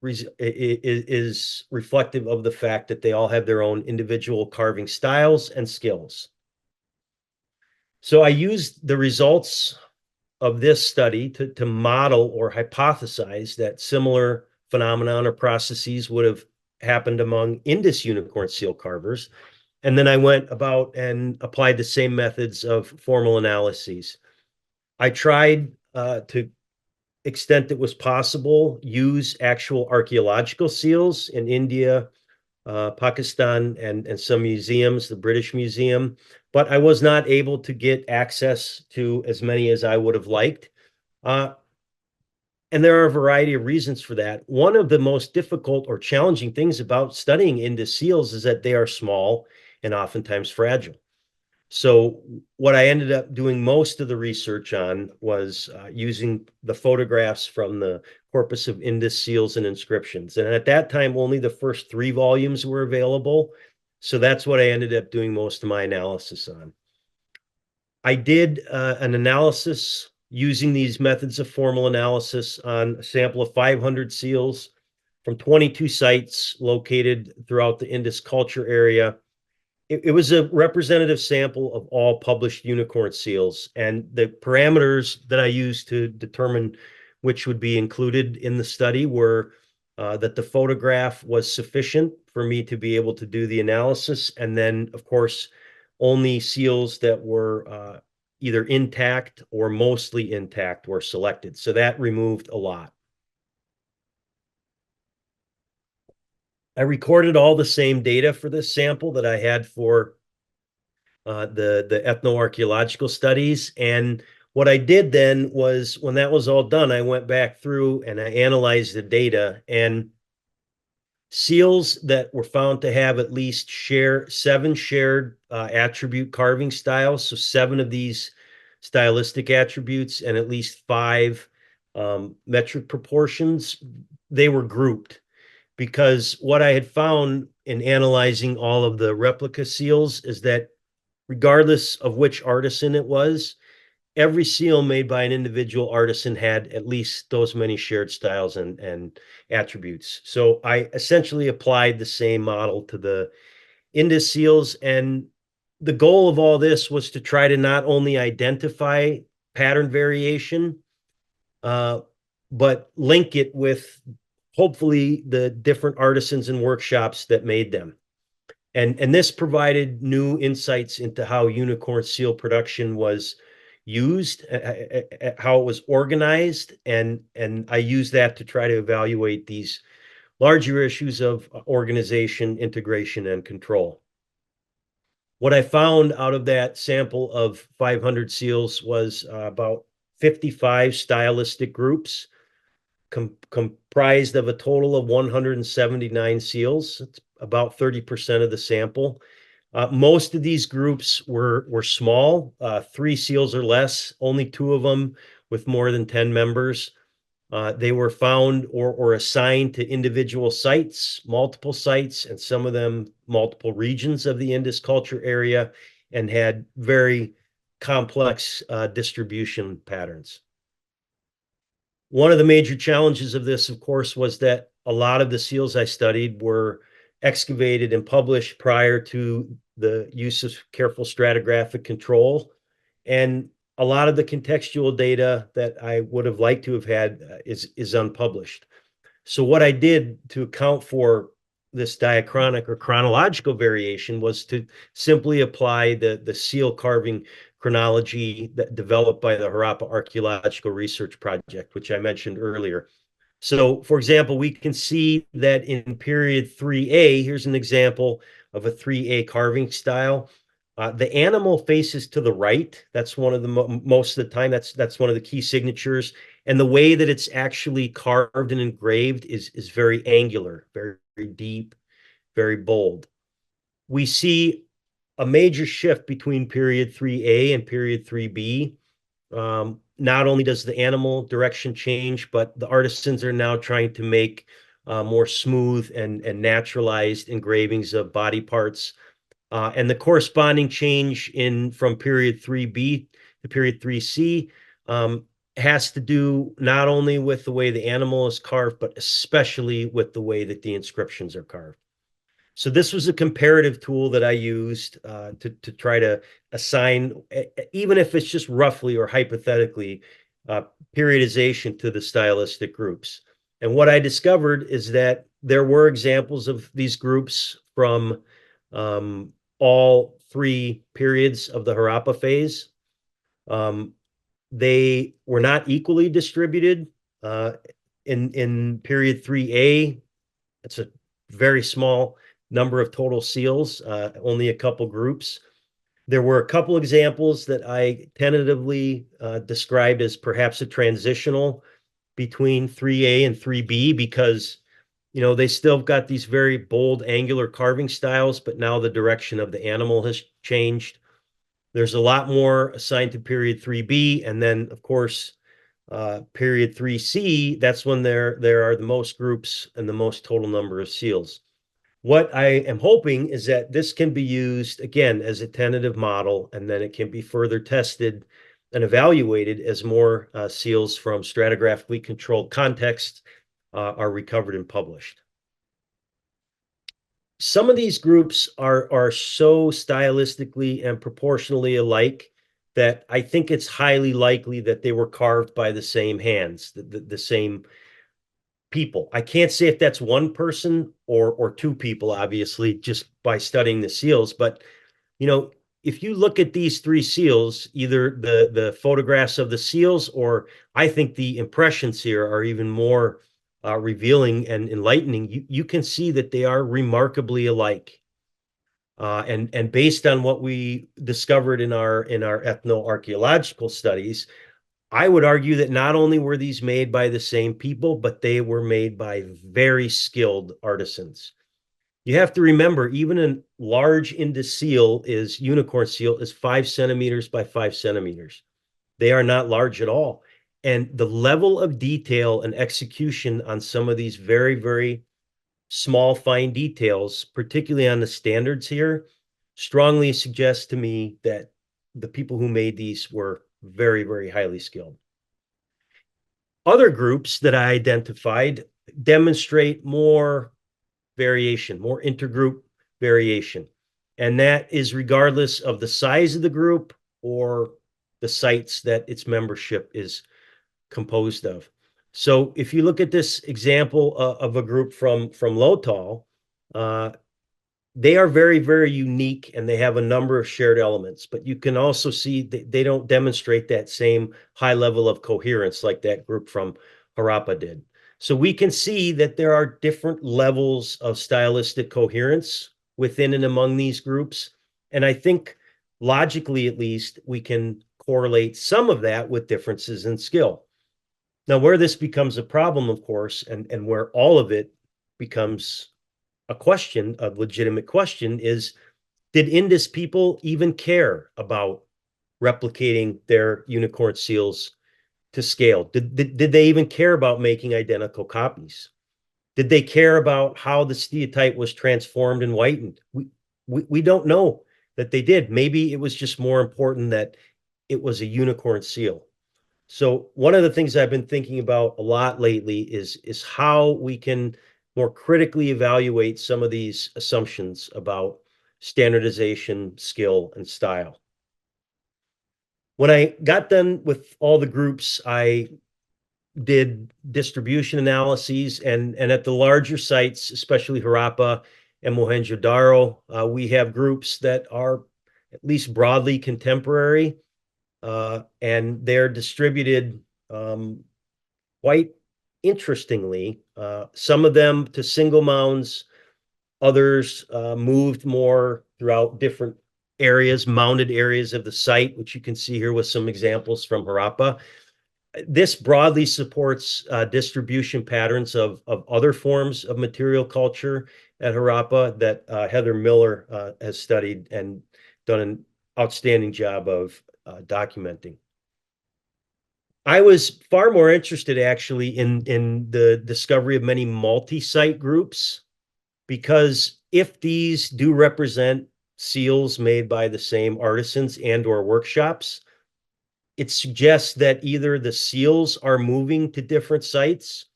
is reflective of the fact that they all have their own individual carving styles and skills. So I used the results of this study to model or hypothesize that similar phenomenon or processes would have happened among Indus unicorn seal carvers. And then I went about and applied the same methods of formal analyses. I tried to extent it was possible, use actual archaeological seals in India, Pakistan, and some museums, the British Museum, but I was not able to get access to as many as I would have liked. And there are a variety of reasons for that. One of the most difficult or challenging things about studying Indus seals is that they are small and oftentimes fragile. So what I ended up doing most of the research on was using the photographs from the corpus of Indus seals and inscriptions. And at that time, only the first 3 volumes were available. So that's what I ended up doing most of my analysis on. I did an analysis using these methods of formal analysis on a sample of 500 seals from 22 sites located throughout the Indus culture area. It was a representative sample of all published unicorn seals, and the parameters that I used to determine which would be included in the study were that the photograph was sufficient for me to be able to do the analysis, and then, of course, only seals that were either intact or mostly intact were selected. So that removed a lot. I recorded all the same data for this sample that I had for the ethnoarchaeological studies. And what I did then was, when that was all done, I went back through and I analyzed the data, and seals that were found to have at least 7 shared attribute carving styles, so 7 of these stylistic attributes and at least 5 metric proportions, they were grouped. Because what I had found in analyzing all of the replica seals is that regardless of which artisan it was, every seal made by an individual artisan had at least those many shared styles and attributes. So I essentially applied the same model to the Indus seals. And the goal of all this was to try to not only identify pattern variation, but link it with hopefully the different artisans and workshops that made them. And this provided new insights into how unicorn seal production was used, how it was organized, and I used that to try to evaluate these larger issues of organization, integration, and control. What I found out of that sample of 500 seals was about 55 stylistic groups comprised of a total of 179 seals. It's about 30% of the sample. Most of these groups were small, 3 seals or less, only 2 of them with more than 10 members. They were found or assigned to individual sites, multiple sites, and some of them multiple regions of the Indus culture area, and had very complex distribution patterns. One of the major challenges of this, of course, was that a lot of the seals I studied were excavated and published prior to the use of careful stratigraphic control. And a lot of the contextual data that I would have liked to have had is unpublished. So what I did to account for this diachronic or chronological variation was to simply apply the seal carving chronology that developed by the Harappa Archaeological Research Project, which I mentioned earlier. So, for example, we can see that in period 3A, here's an example of a 3A carving style. The animal faces to the right. That's one of the most of the time. That's one of the key signatures. And the way that it's actually carved and engraved is very angular, very, very deep, very bold. We see a major shift between period 3A and period 3B. Not only does the animal direction change, but the artisans are now trying to make more smooth and naturalized engravings of body parts. And the corresponding change from period 3B to period 3C has to do not only with the way the animal is carved, but especially with the way that the inscriptions are carved. So this was a comparative tool that I used to try to assign, even if it's just roughly or hypothetically, periodization to the stylistic groups. And what I discovered is that there were examples of these groups from all three periods of the Harappa phase. They were not equally distributed. In period 3A, it's a very small number of total seals, only a couple groups. There were a couple examples that I tentatively described as perhaps a transitional between 3A and 3B because, you know, they still got these very bold angular carving styles, but now the direction of the animal has changed. There's a lot more assigned to period 3B. And then, of course, period 3C, that's when there are the most groups and the most total number of seals. What I am hoping is that this can be used, again, as a tentative model, and then it can be further tested and evaluated as more seals from stratigraphically controlled contexts are recovered and published. Some of these groups are so stylistically and proportionally alike that I think it's highly likely that they were carved by the same hands, the same people. I can't say if that's one person or two people, obviously, just by studying the seals. But, you know, if you look at these three seals, either the photographs of the seals, or I think the impressions here are even more revealing and enlightening, you can see that they are remarkably alike. And based on what we discovered in our ethnoarchaeological studies, I would argue that not only were these made by the same people, but they were made by very skilled artisans. You have to remember, even a large Indus seal unicorn seal is 5 centimeters by 5 centimeters. They are not large at all. And the level of detail and execution on some of these very, very small, fine details, particularly on the standards here, strongly suggests to me that the people who made these were very, very highly skilled. Other groups that I identified demonstrate more variation, more intergroup variation. And that is regardless of the size of the group or the sites that its membership is composed of. So if you look at this example of a group from Lotal, they are very, very unique and they have a number of shared elements, but you can also see they don't demonstrate that same high level of coherence like that group from Harappa did. So we can see that there are different levels of stylistic coherence within and among these groups. And I think logically, at least, we can correlate some of that with differences in skill. Now, where this becomes a problem, of course, and where all of it becomes a legitimate question is, did Indus people even care about replicating their unicorn seals to scale? Did they even care about making identical copies? Did they care about how the steatite was transformed and whitened? We don't know that they did. Maybe it was just more important that it was a unicorn seal. So one of the things I've been thinking about a lot lately is how we can more critically evaluate some of these assumptions about standardization, skill, and style. When I got done with all the groups, I did distribution analyses, and at the larger sites, especially Harappa and Mohenjo-Daro, we have groups that are at least broadly contemporary, and they're distributed quite interestingly. Some of them to single mounds, others moved more throughout different areas, mounded areas of the site, which you can see here with some examples from Harappa. This broadly supports distribution patterns of other forms of material culture at Harappa that Heather Miller has studied and done an outstanding job of documenting. I was far more interested actually in the discovery of many multi-site groups, because if these do represent seals made by the same artisans and or workshops, it suggests that either the seals are moving to different sites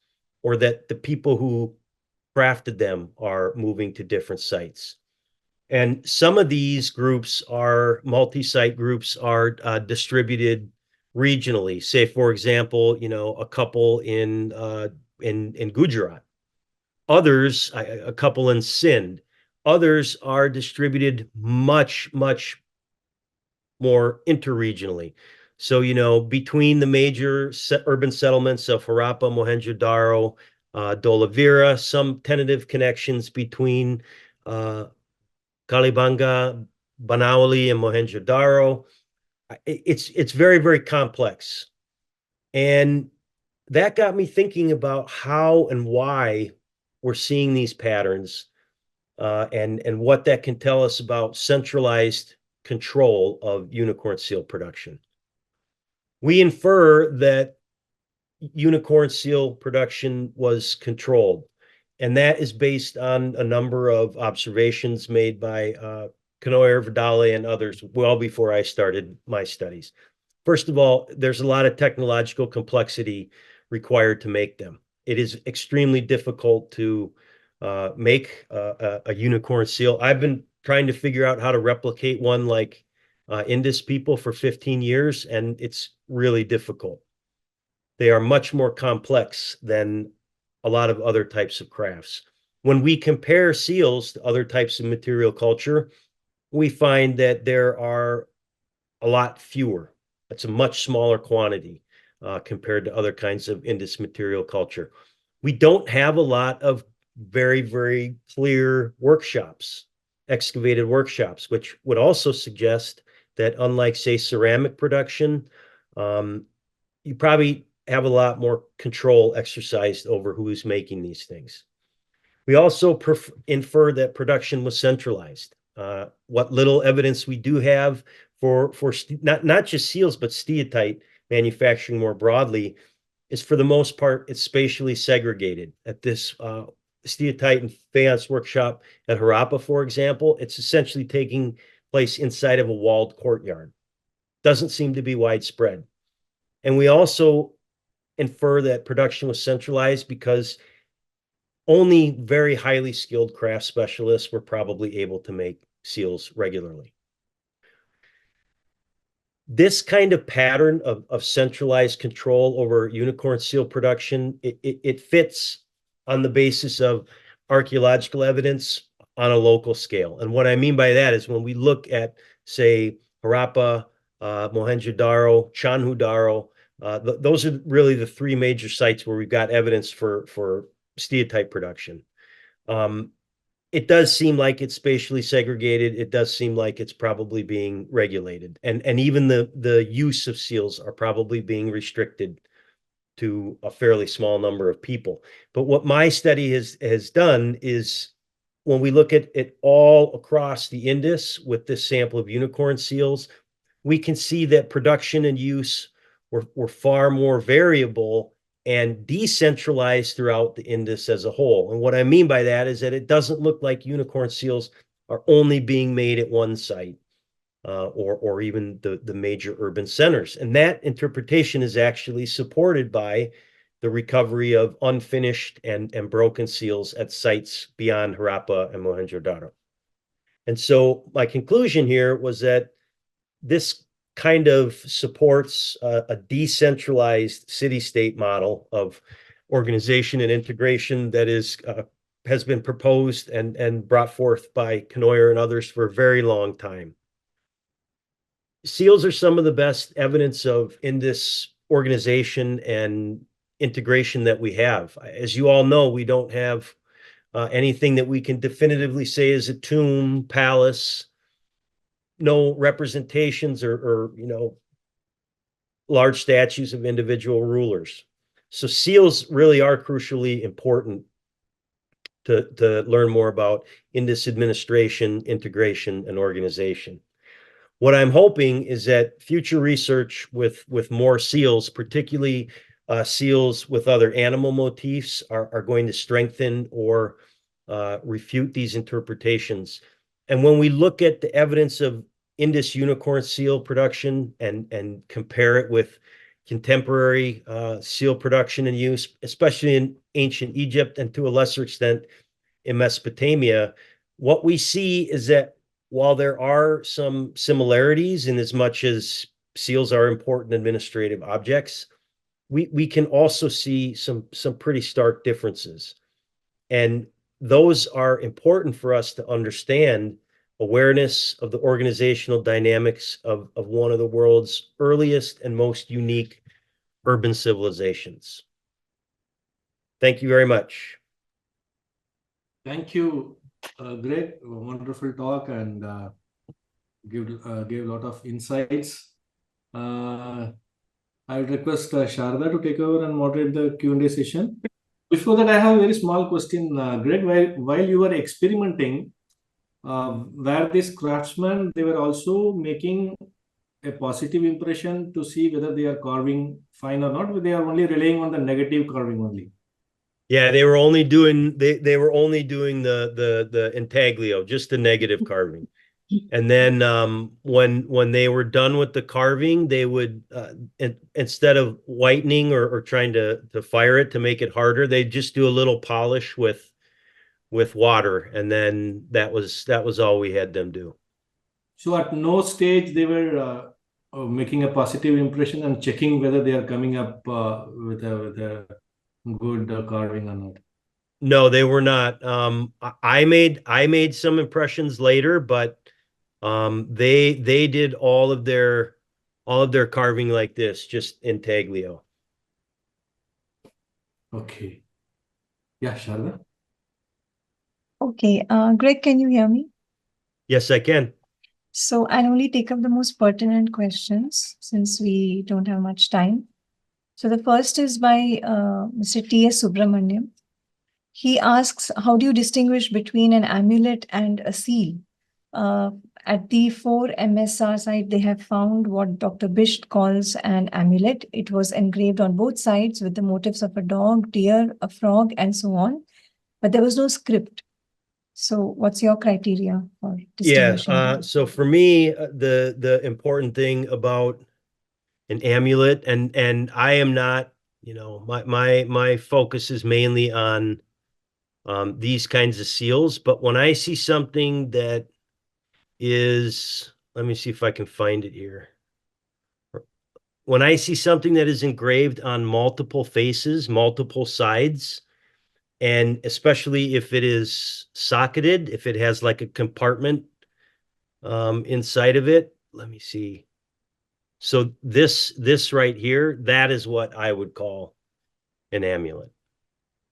or that the people who crafted them are moving to different sites. And some of these groups are multi-site groups are distributed regionally. Say, for example, a couple in Gujarat, others, a couple in Sindh, others are distributed much, much more interregionally. So, between the major urban settlements of Harappa, Mohenjo-Daro, Dholavira, some tentative connections between Kalibanga, Banawali, and Mohenjo-Daro. It's very, very complex. And that got me thinking about how and why we're seeing these patterns, and what that can tell us about centralized control of unicorn seal production. We infer that unicorn seal production was controlled, and that is based on a number of observations made by Canoyer, Vidale, and others well before I started my studies. First of all, there's a lot of technological complexity required to make them. It is extremely difficult to make a unicorn seal. I've been trying to figure out how to replicate one like Indus people for 15 years, and it's really difficult. They are much more complex than a lot of other types of crafts. When we compare seals to other types of material culture, we find that there are a lot fewer. It's a much smaller quantity compared to other kinds of Indus material culture. We don't have a lot of very, very clear workshops, excavated workshops, which would also suggest that unlike, say, ceramic production, you probably have a lot more control exercised over who's making these things. We also infer that production was centralized. What little evidence we do have for not just seals, but steatite manufacturing more broadly is, for the most part, it's spatially segregated. At this steatite and faience workshop at Harappa, for example, it's essentially taking place inside of a walled courtyard. Doesn't seem to be widespread. And we also infer that production was centralized because only very highly skilled craft specialists were probably able to make seals regularly. This kind of pattern of centralized control over unicorn seal production, it fits on the basis of archaeological evidence on a local scale. And what I mean by that is when we look at, say, Harappa, Mohenjo-Daro, Chandhu-Daro, those are really the three major sites where we've got evidence for steatite production. It does seem like it's spatially segregated. It does seem like it's probably being regulated. And even the use of seals are probably being restricted to a fairly small number of people. But what my study has done is, when we look at it all across the Indus with this sample of unicorn seals, we can see that production and use were far more variable and decentralized throughout the Indus as a whole. And what I mean by that is that it doesn't look like unicorn seals are only being made at one site. or even the major urban centers. And that interpretation is actually supported by the recovery of unfinished and broken seals at sites beyond Harappa and Mohenjo-Daro. And so my conclusion here was that this kind of supports a decentralized city-state model of organization and integration that has been proposed and brought forth by Knoyer and others for a very long time. Seals are some of the best evidence of Indus organization and integration that we have. As you all know, we don't have anything that we can definitively say is a tomb, palace, no representations or large statues of individual rulers. So seals really are crucially important to learn more about Indus administration, integration, and organization. What I'm hoping is that future research with more seals, particularly seals with other animal motifs, are going to strengthen or refute these interpretations. And when we look at the evidence of Indus unicorn seal production and compare it with contemporary seal production and use, especially in ancient Egypt and to a lesser extent in Mesopotamia, what we see is that while there are some similarities in as much as seals are important administrative objects, we can also see some pretty stark differences. And those are important for us to understand awareness of the organizational dynamics of one of the world's earliest and most unique urban civilizations. Thank you very much. Thank you, Gregg. Wonderful talk and gave a lot of insights. I would request Sharda to take over and moderate the Q&A session. Before that, I have a very small question, Gregg. While you were experimenting, were these craftsmen, they were also making a positive impression to see whether they are carving fine or not, or they are only relying on the negative carving only? Yeah, they were only doing the intaglio, just the negative carving. And then when they were done with the carving, they would instead of whitening or trying to fire it to make it harder, they'd just do a little polish with water, and then that was all we had them do. So at no stage they were making a positive impression and checking whether they are coming up with a good carving or not. No, they were not. I made some impressions later, but they did all of their carving like this, just intaglio. Okay. Yeah, Sharda. Okay, Gregg, can you hear me? Yes, I can. So I'll only take up the most pertinent questions since we don't have much time. So the first is by Mr. T.S. Subramaniam. He asks, how do you distinguish between an amulet and a seal? At the 4 MSR site, they have found what Dr. Bisht calls an amulet. It was engraved on both sides with the motifs of a dog, deer, a frog, and so on. But there was no script. So what's your criteria for distinguishing? Yeah, so for me, the important thing about an amulet, and I am not, my focus is mainly on these kinds of seals, but when I see something that is, let me see if I can find it here. When I see something that is engraved on multiple faces, multiple sides, and especially if it is socketed, if it has like a compartment inside of it, let me see. So this right here, that is what I would call an amulet.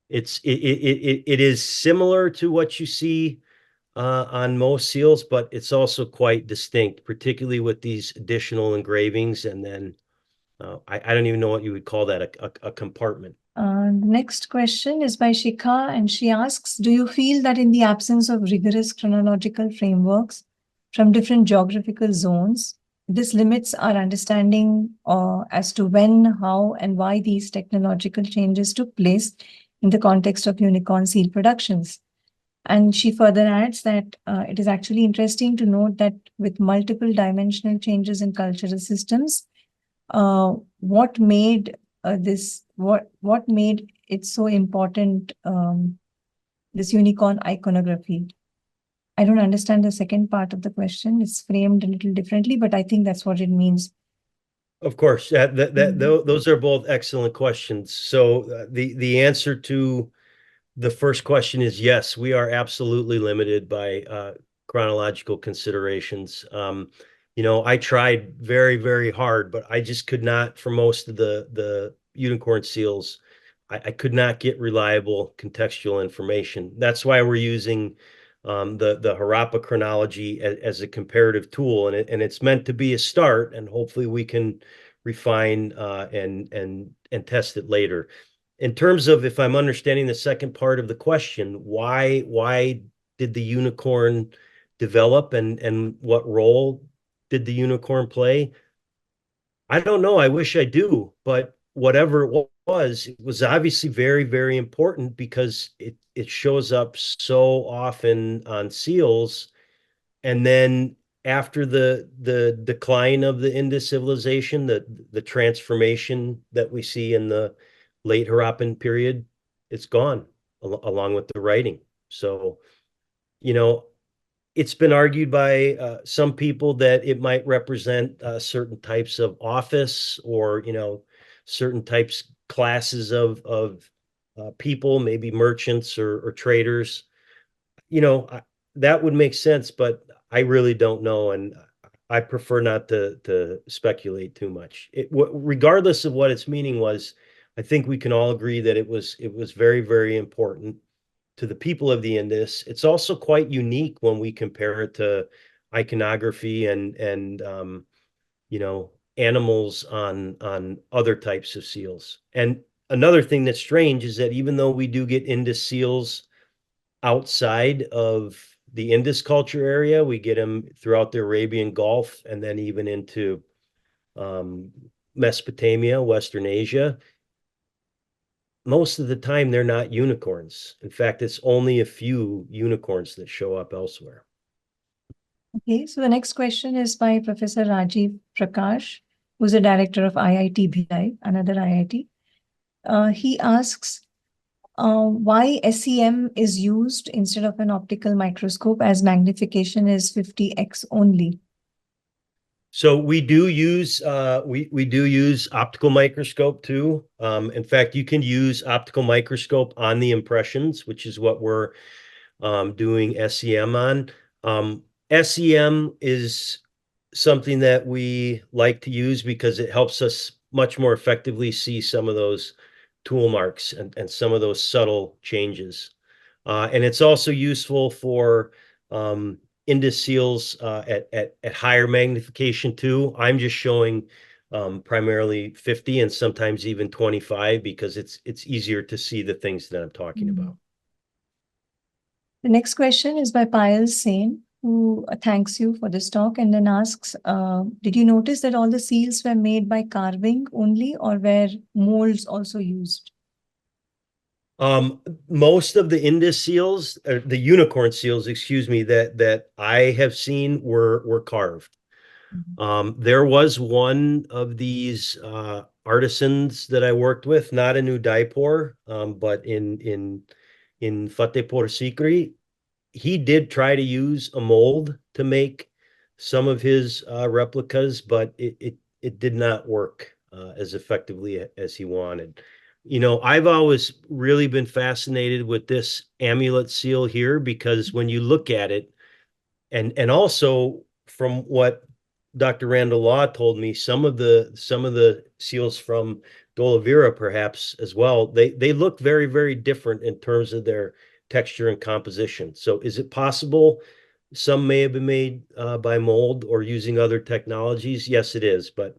It is similar to what you see on most seals, but it's also quite distinct, particularly with these additional engravings. And then I don't even know what you would call that, a compartment. The next question is by Shikha, and she asks, do you feel that in the absence of rigorous chronological frameworks from different geographical zones, this limits our understanding as to when, how, and why these technological changes took place in the context of unicorn seal productions? And she further adds that it is actually interesting to note that with multiple dimensional changes in cultural systems, what made what made it so important, this unicorn iconography? I don't understand the second part of the question. It's framed a little differently, but I think that's what it means. Of course, those are both excellent questions. So the answer to the first question is yes, we are absolutely limited by chronological considerations. I tried very, very hard, but I just could not, for most of the unicorn seals, I could not get reliable contextual information. That's why we're using the Harappa chronology as a comparative tool, and it's meant to be a start, and hopefully we can refine and test it later. In terms of, if I'm understanding the second part of the question, why did the unicorn develop, and what role did the unicorn play? I don't know. I wish I do, but whatever it was obviously very, very important because it shows up so often on seals. And then after the decline of the Indus civilization, the transformation that we see in the late Harappan period, it's gone along with the writing. So, it's been argued by some people that it might represent certain types of office, or certain classes of people, maybe merchants or traders. That would make sense, but I really don't know, and I prefer not to speculate too much. Regardless of what its meaning was, I think we can all agree that it was very, very important to the people of the Indus. It's also quite unique when we compare it to iconography and animals on other types of seals. And another thing that's strange is that even though we do get Indus seals outside of the Indus culture area, we get them throughout the Arabian Gulf and then even into Mesopotamia, Western Asia. Most of the time, they're not unicorns. In fact, it's only a few unicorns that show up elsewhere. Okay, so the next question is by Professor Rajiv Prakash, who's the director of IIT Bhilai, another IIT. He asks why SEM is used instead of an optical microscope, as magnification is 50x only. So we do use optical microscope too. In fact, you can use optical microscope on the impressions, which is what we're doing SEM on. SEM is something that we like to use because it helps us much more effectively see some of those tool marks and some of those subtle changes. And it's also useful for Indus seals at higher magnification too. I'm just showing primarily 50 and sometimes even 25 because it's easier to see the things that I'm talking about. The next question is by Payal Sen, who thanks you for this talk and then asks, did you notice that all the seals were made by carving only, or were molds also used? Most of the Indus seals, the unicorn seals, excuse me, that I have seen were carved. There was one of these artisans that I worked with, not in Udaipur, but in Fatehpur Sikri. He did try to use a mold to make some of his replicas, but it did not work as effectively as he wanted. I've always really been fascinated with this amulet seal here because when you look at it, and also from what Dr. Randall Law told me, some of the seals from Dolavira perhaps as well, they look very, very different in terms of their texture and composition. So is it possible some may have been made by mold or using other technologies? Yes, it is, but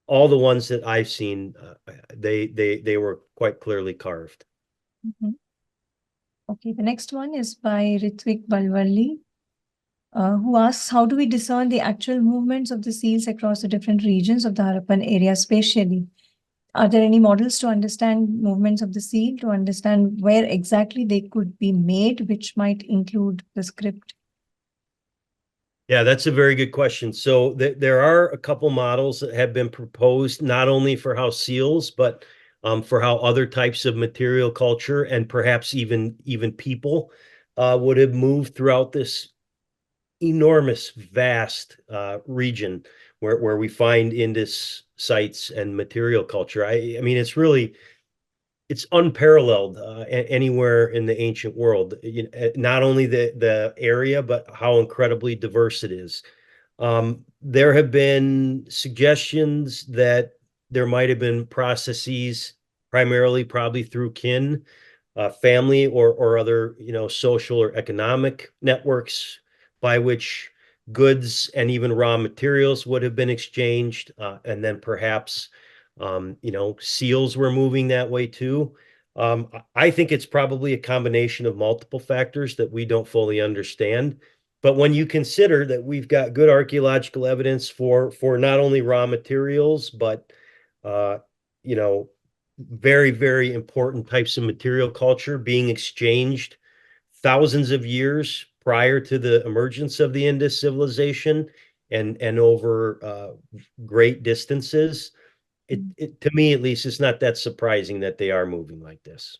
all the ones that I've seen, they were quite clearly carved. Okay, the next one is by Ritvik Balwalli, who asks, how do we discern the actual movements of the seals across the different regions of the Harappan area spatially? are there any models to understand movements of the seal, to understand where exactly they could be made, which might include the script? Yeah, that's a very good question. So there are a couple models that have been proposed, not only for how seals, but for how other types of material culture and perhaps even people would have moved throughout this enormous, vast region where we find Indus sites and material culture. I mean, it's unparalleled anywhere in the ancient world. Not only the area, but how incredibly diverse it is. There have been suggestions that there might have been processes, primarily probably through kin, family, or other social or economic networks by which goods and even raw materials would have been exchanged, and then perhaps seals were moving that way too. I think it's probably a combination of multiple factors that we don't fully understand. But when you consider that we've got good archaeological evidence for not only raw materials, but uh, you know, very, very important types of material culture being exchanged thousands of years prior to the emergence of the Indus civilization and over great distances, to me at least, it's not that surprising that they are moving like this.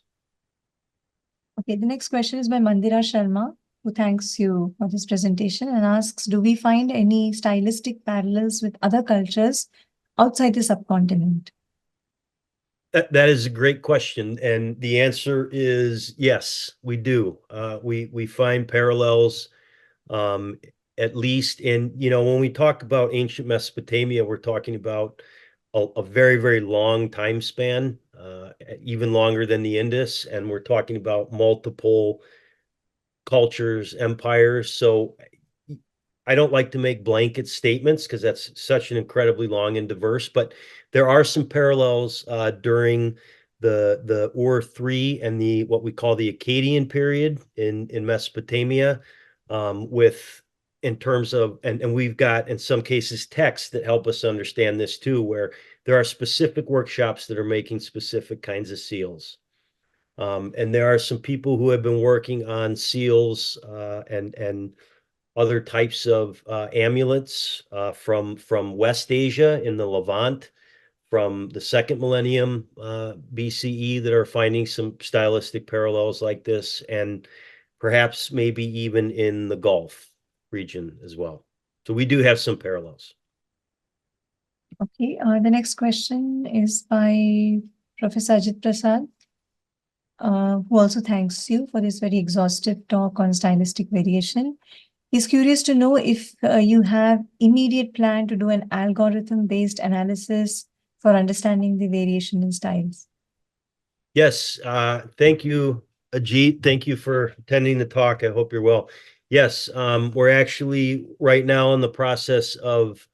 Okay, the next question is by Mandira Sharma, who thanks you for this presentation and asks, do we find any stylistic parallels with other cultures outside the subcontinent? That is a great question, and the answer is yes, we do. We find parallels, at least in when we talk about ancient Mesopotamia, we're talking about a very, very long time span, even longer than the Indus, and we're talking about multiple cultures, empires. So I don't like to make blanket statements because that's such an incredibly long and diverse, but there are some parallels during the Ur-3 and the what we call the Akkadian period in Mesopotamia, with in terms of and we've got in some cases texts that help us understand this too, where there are specific workshops that are making specific kinds of seals. And there are some people who have been working on seals and other types of amulets from West Asia in the Levant from the second millennium BCE that are finding some stylistic parallels like this, and perhaps maybe even in the Gulf region as well. So we do have some parallels. Okay, the next question is by Professor Ajit Prasad, who also thanks you for this very exhaustive talk on stylistic variation. He's curious to know if you have immediate plan to do an algorithm-based analysis for understanding the variation in styles. Yes, thank you, Ajit. Thank you for attending the talk. I hope you're well. Yes, we're actually right now in the process of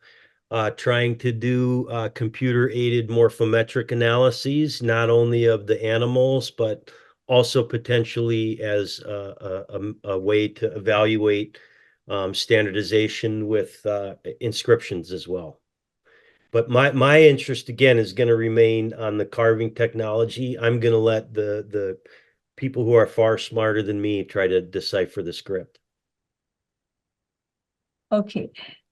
trying to do computer-aided morphometric analyses, not only of the animals, but also potentially as a way to evaluate standardization with inscriptions as well. But my interest again is going to remain on the carving technology. I'm going to let the people who are far smarter than me try to decipher the script. Okay.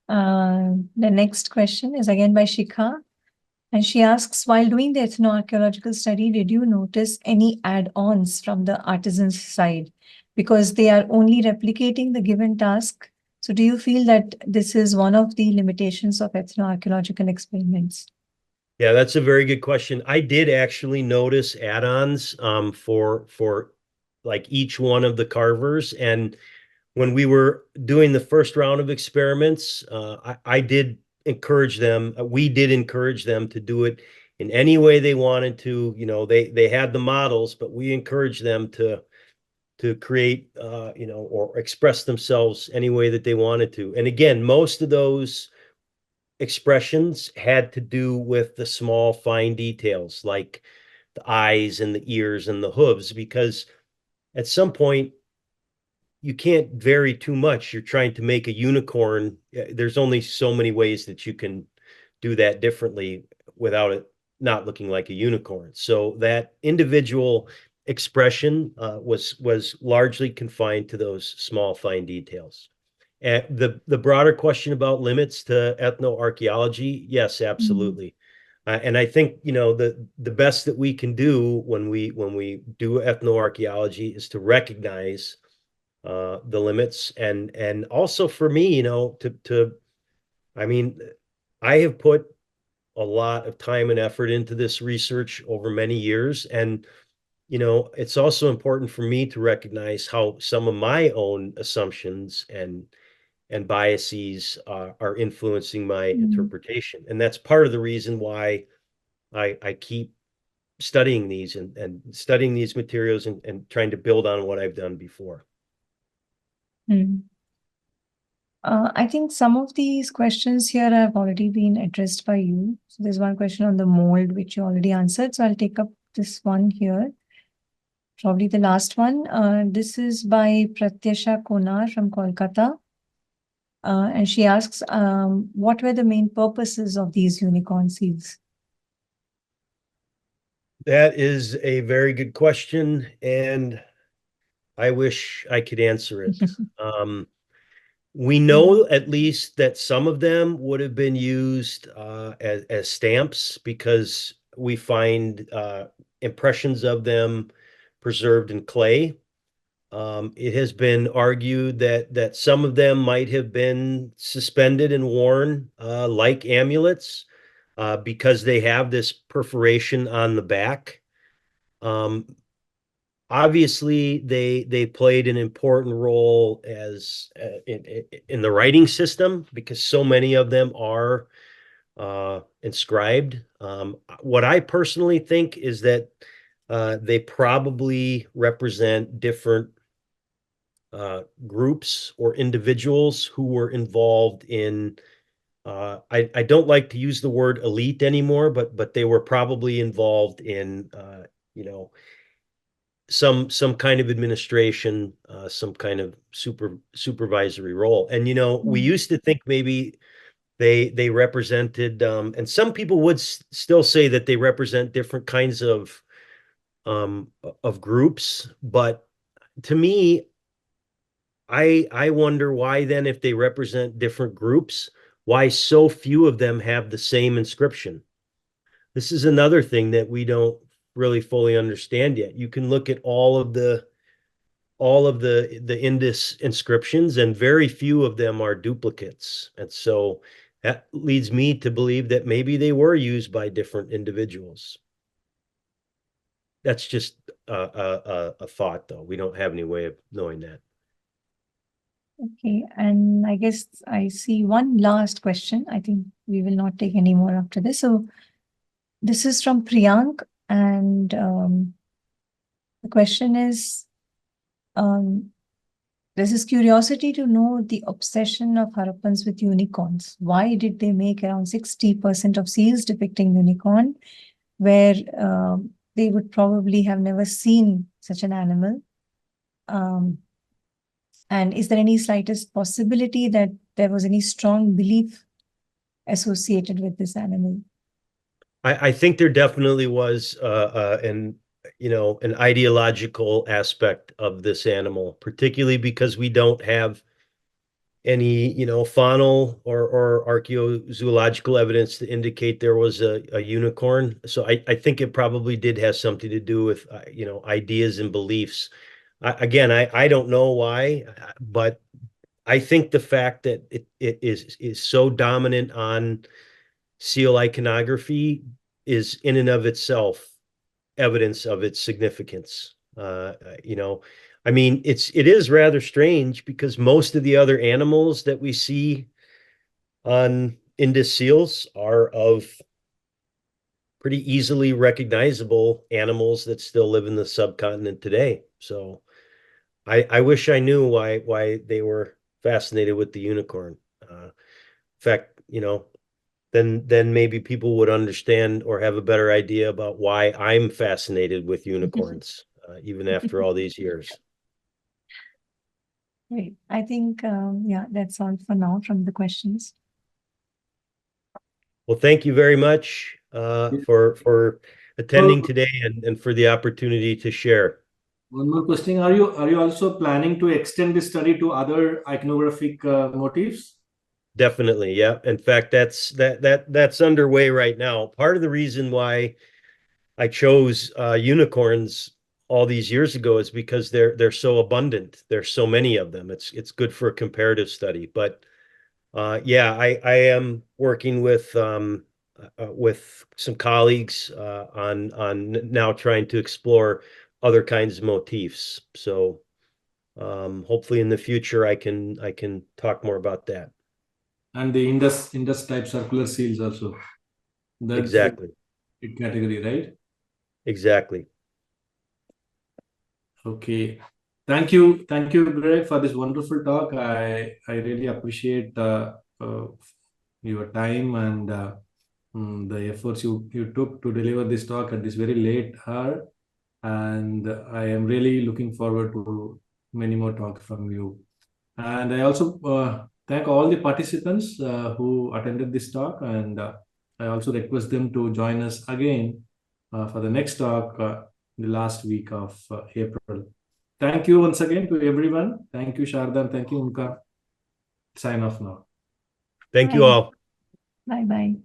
The next question is again by Shikha. And she asks, while doing the ethnoarchaeological study, did you notice any add-ons from the artisan's side? Because they are only replicating the given task. So do you feel that this is one of the limitations of ethnoarchaeological experiments? Yeah, that's a very good question. I did actually notice add-ons for like each one of the carvers. And when we were doing the first round of experiments, I did encourage them. We did encourage them to do it in any way they wanted to. They had the models, but we encouraged them to create, or express themselves any way that they wanted to. And again, most of those expressions had to do with the small, fine details like the eyes and the ears and the hooves, because at some point you can't vary too much. You're trying to make a unicorn. There's only so many ways that you can do that differently without it not looking like a unicorn. So that individual expression was largely confined to those small, fine details. And the broader question about limits to ethnoarchaeology, yes, absolutely. And I think, you know, the best that we can do when we do ethnoarchaeology is to recognize the limits, and also for me, you know, I mean, I have put a lot of time and effort into this research over many years, and you know, it's also important for me to recognize how some of my own assumptions and biases are influencing my interpretation, and that's part of the reason why I keep studying these and studying these materials and trying to build on what I've done before. I think some of these questions here have already been addressed by you. So there's one question on the mold, which you already answered. So I'll take up this one here. Probably the last one. This is by Pratyasha Konar from Kolkata. And she asks, what were the main purposes of these unicorn seals? That is a very good question, and I wish I could answer it. We know at least that some of them would have been used as stamps, because we find impressions of them preserved in clay. It has been argued that some of them might have been suspended and worn like amulets because they have this perforation on the back. Obviously, they played an important role as in the writing system, because so many of them are inscribed. What I personally think is that they probably represent different groups or individuals who were involved in I don't like to use the word elite anymore, but they were probably involved in you know, some kind of administration, some kind of supervisory role. And you know, we used to think maybe they represented and some people would still say that they represent different kinds of groups, but to me, I wonder why then, if they represent different groups, why so few of them have the same inscription. This is another thing that we don't really fully understand yet. You can look at all of the Indus inscriptions, and very few of them are duplicates. And so that leads me to believe that maybe they were used by different individuals. That's just a thought, though. We don't have any way of knowing that. Okay, and I guess I see one last question. I think we will not take any more after this. So this is from Priyank, and the question is, there's this curiosity to know the obsession of Harappans with unicorns. Why did they make around 60% of seals depicting unicorn, where they would probably have never seen such an animal? And is there any slightest possibility that there was any strong belief associated with this animal? I think there definitely was an ideological aspect of this animal, particularly because we don't have any, faunal or archaeozoological evidence to indicate there was a unicorn. So I think it probably did have something to do with, ideas and beliefs. I don't know why, but I think the fact that it is so dominant on seal iconography is in and of itself evidence of its significance. I mean, it is rather strange, because most of the other animals that we see on Indus seals are of pretty easily recognizable animals that still live in the subcontinent today. So I wish I knew why they were fascinated with the unicorn. In fact, then maybe people would understand or have a better idea about why I'm fascinated with unicorns, even after all these years. Great. I think, yeah, that's all for now from the questions. Well, thank you very much. for attending today and for the opportunity to share. One more question. Are you also planning to extend this study to other iconographic motifs? Definitely, yeah. In fact, that's underway right now. Part of the reason why I chose unicorns all these years ago is because they're so abundant. There's so many of them. It's good for a comparative study. But yeah, I am working with some colleagues on now trying to explore other kinds of motifs. So hopefully in the future I can talk more about that. And the Indus type circular seals also. That's Exactly. a category, right? Exactly. Okay. Thank you, Greg, for this wonderful talk. I really appreciate your time and the efforts you took to deliver this talk at this very late hour. And I am really looking forward to many more talks from you. And I also thank all the participants who attended this talk, and I also request them to join us again for the next talk, the last week of April. Thank you once again to everyone. Thank you, Shardan. Thank you, Unka. Sign off now. Thank you Bye. all. Bye bye.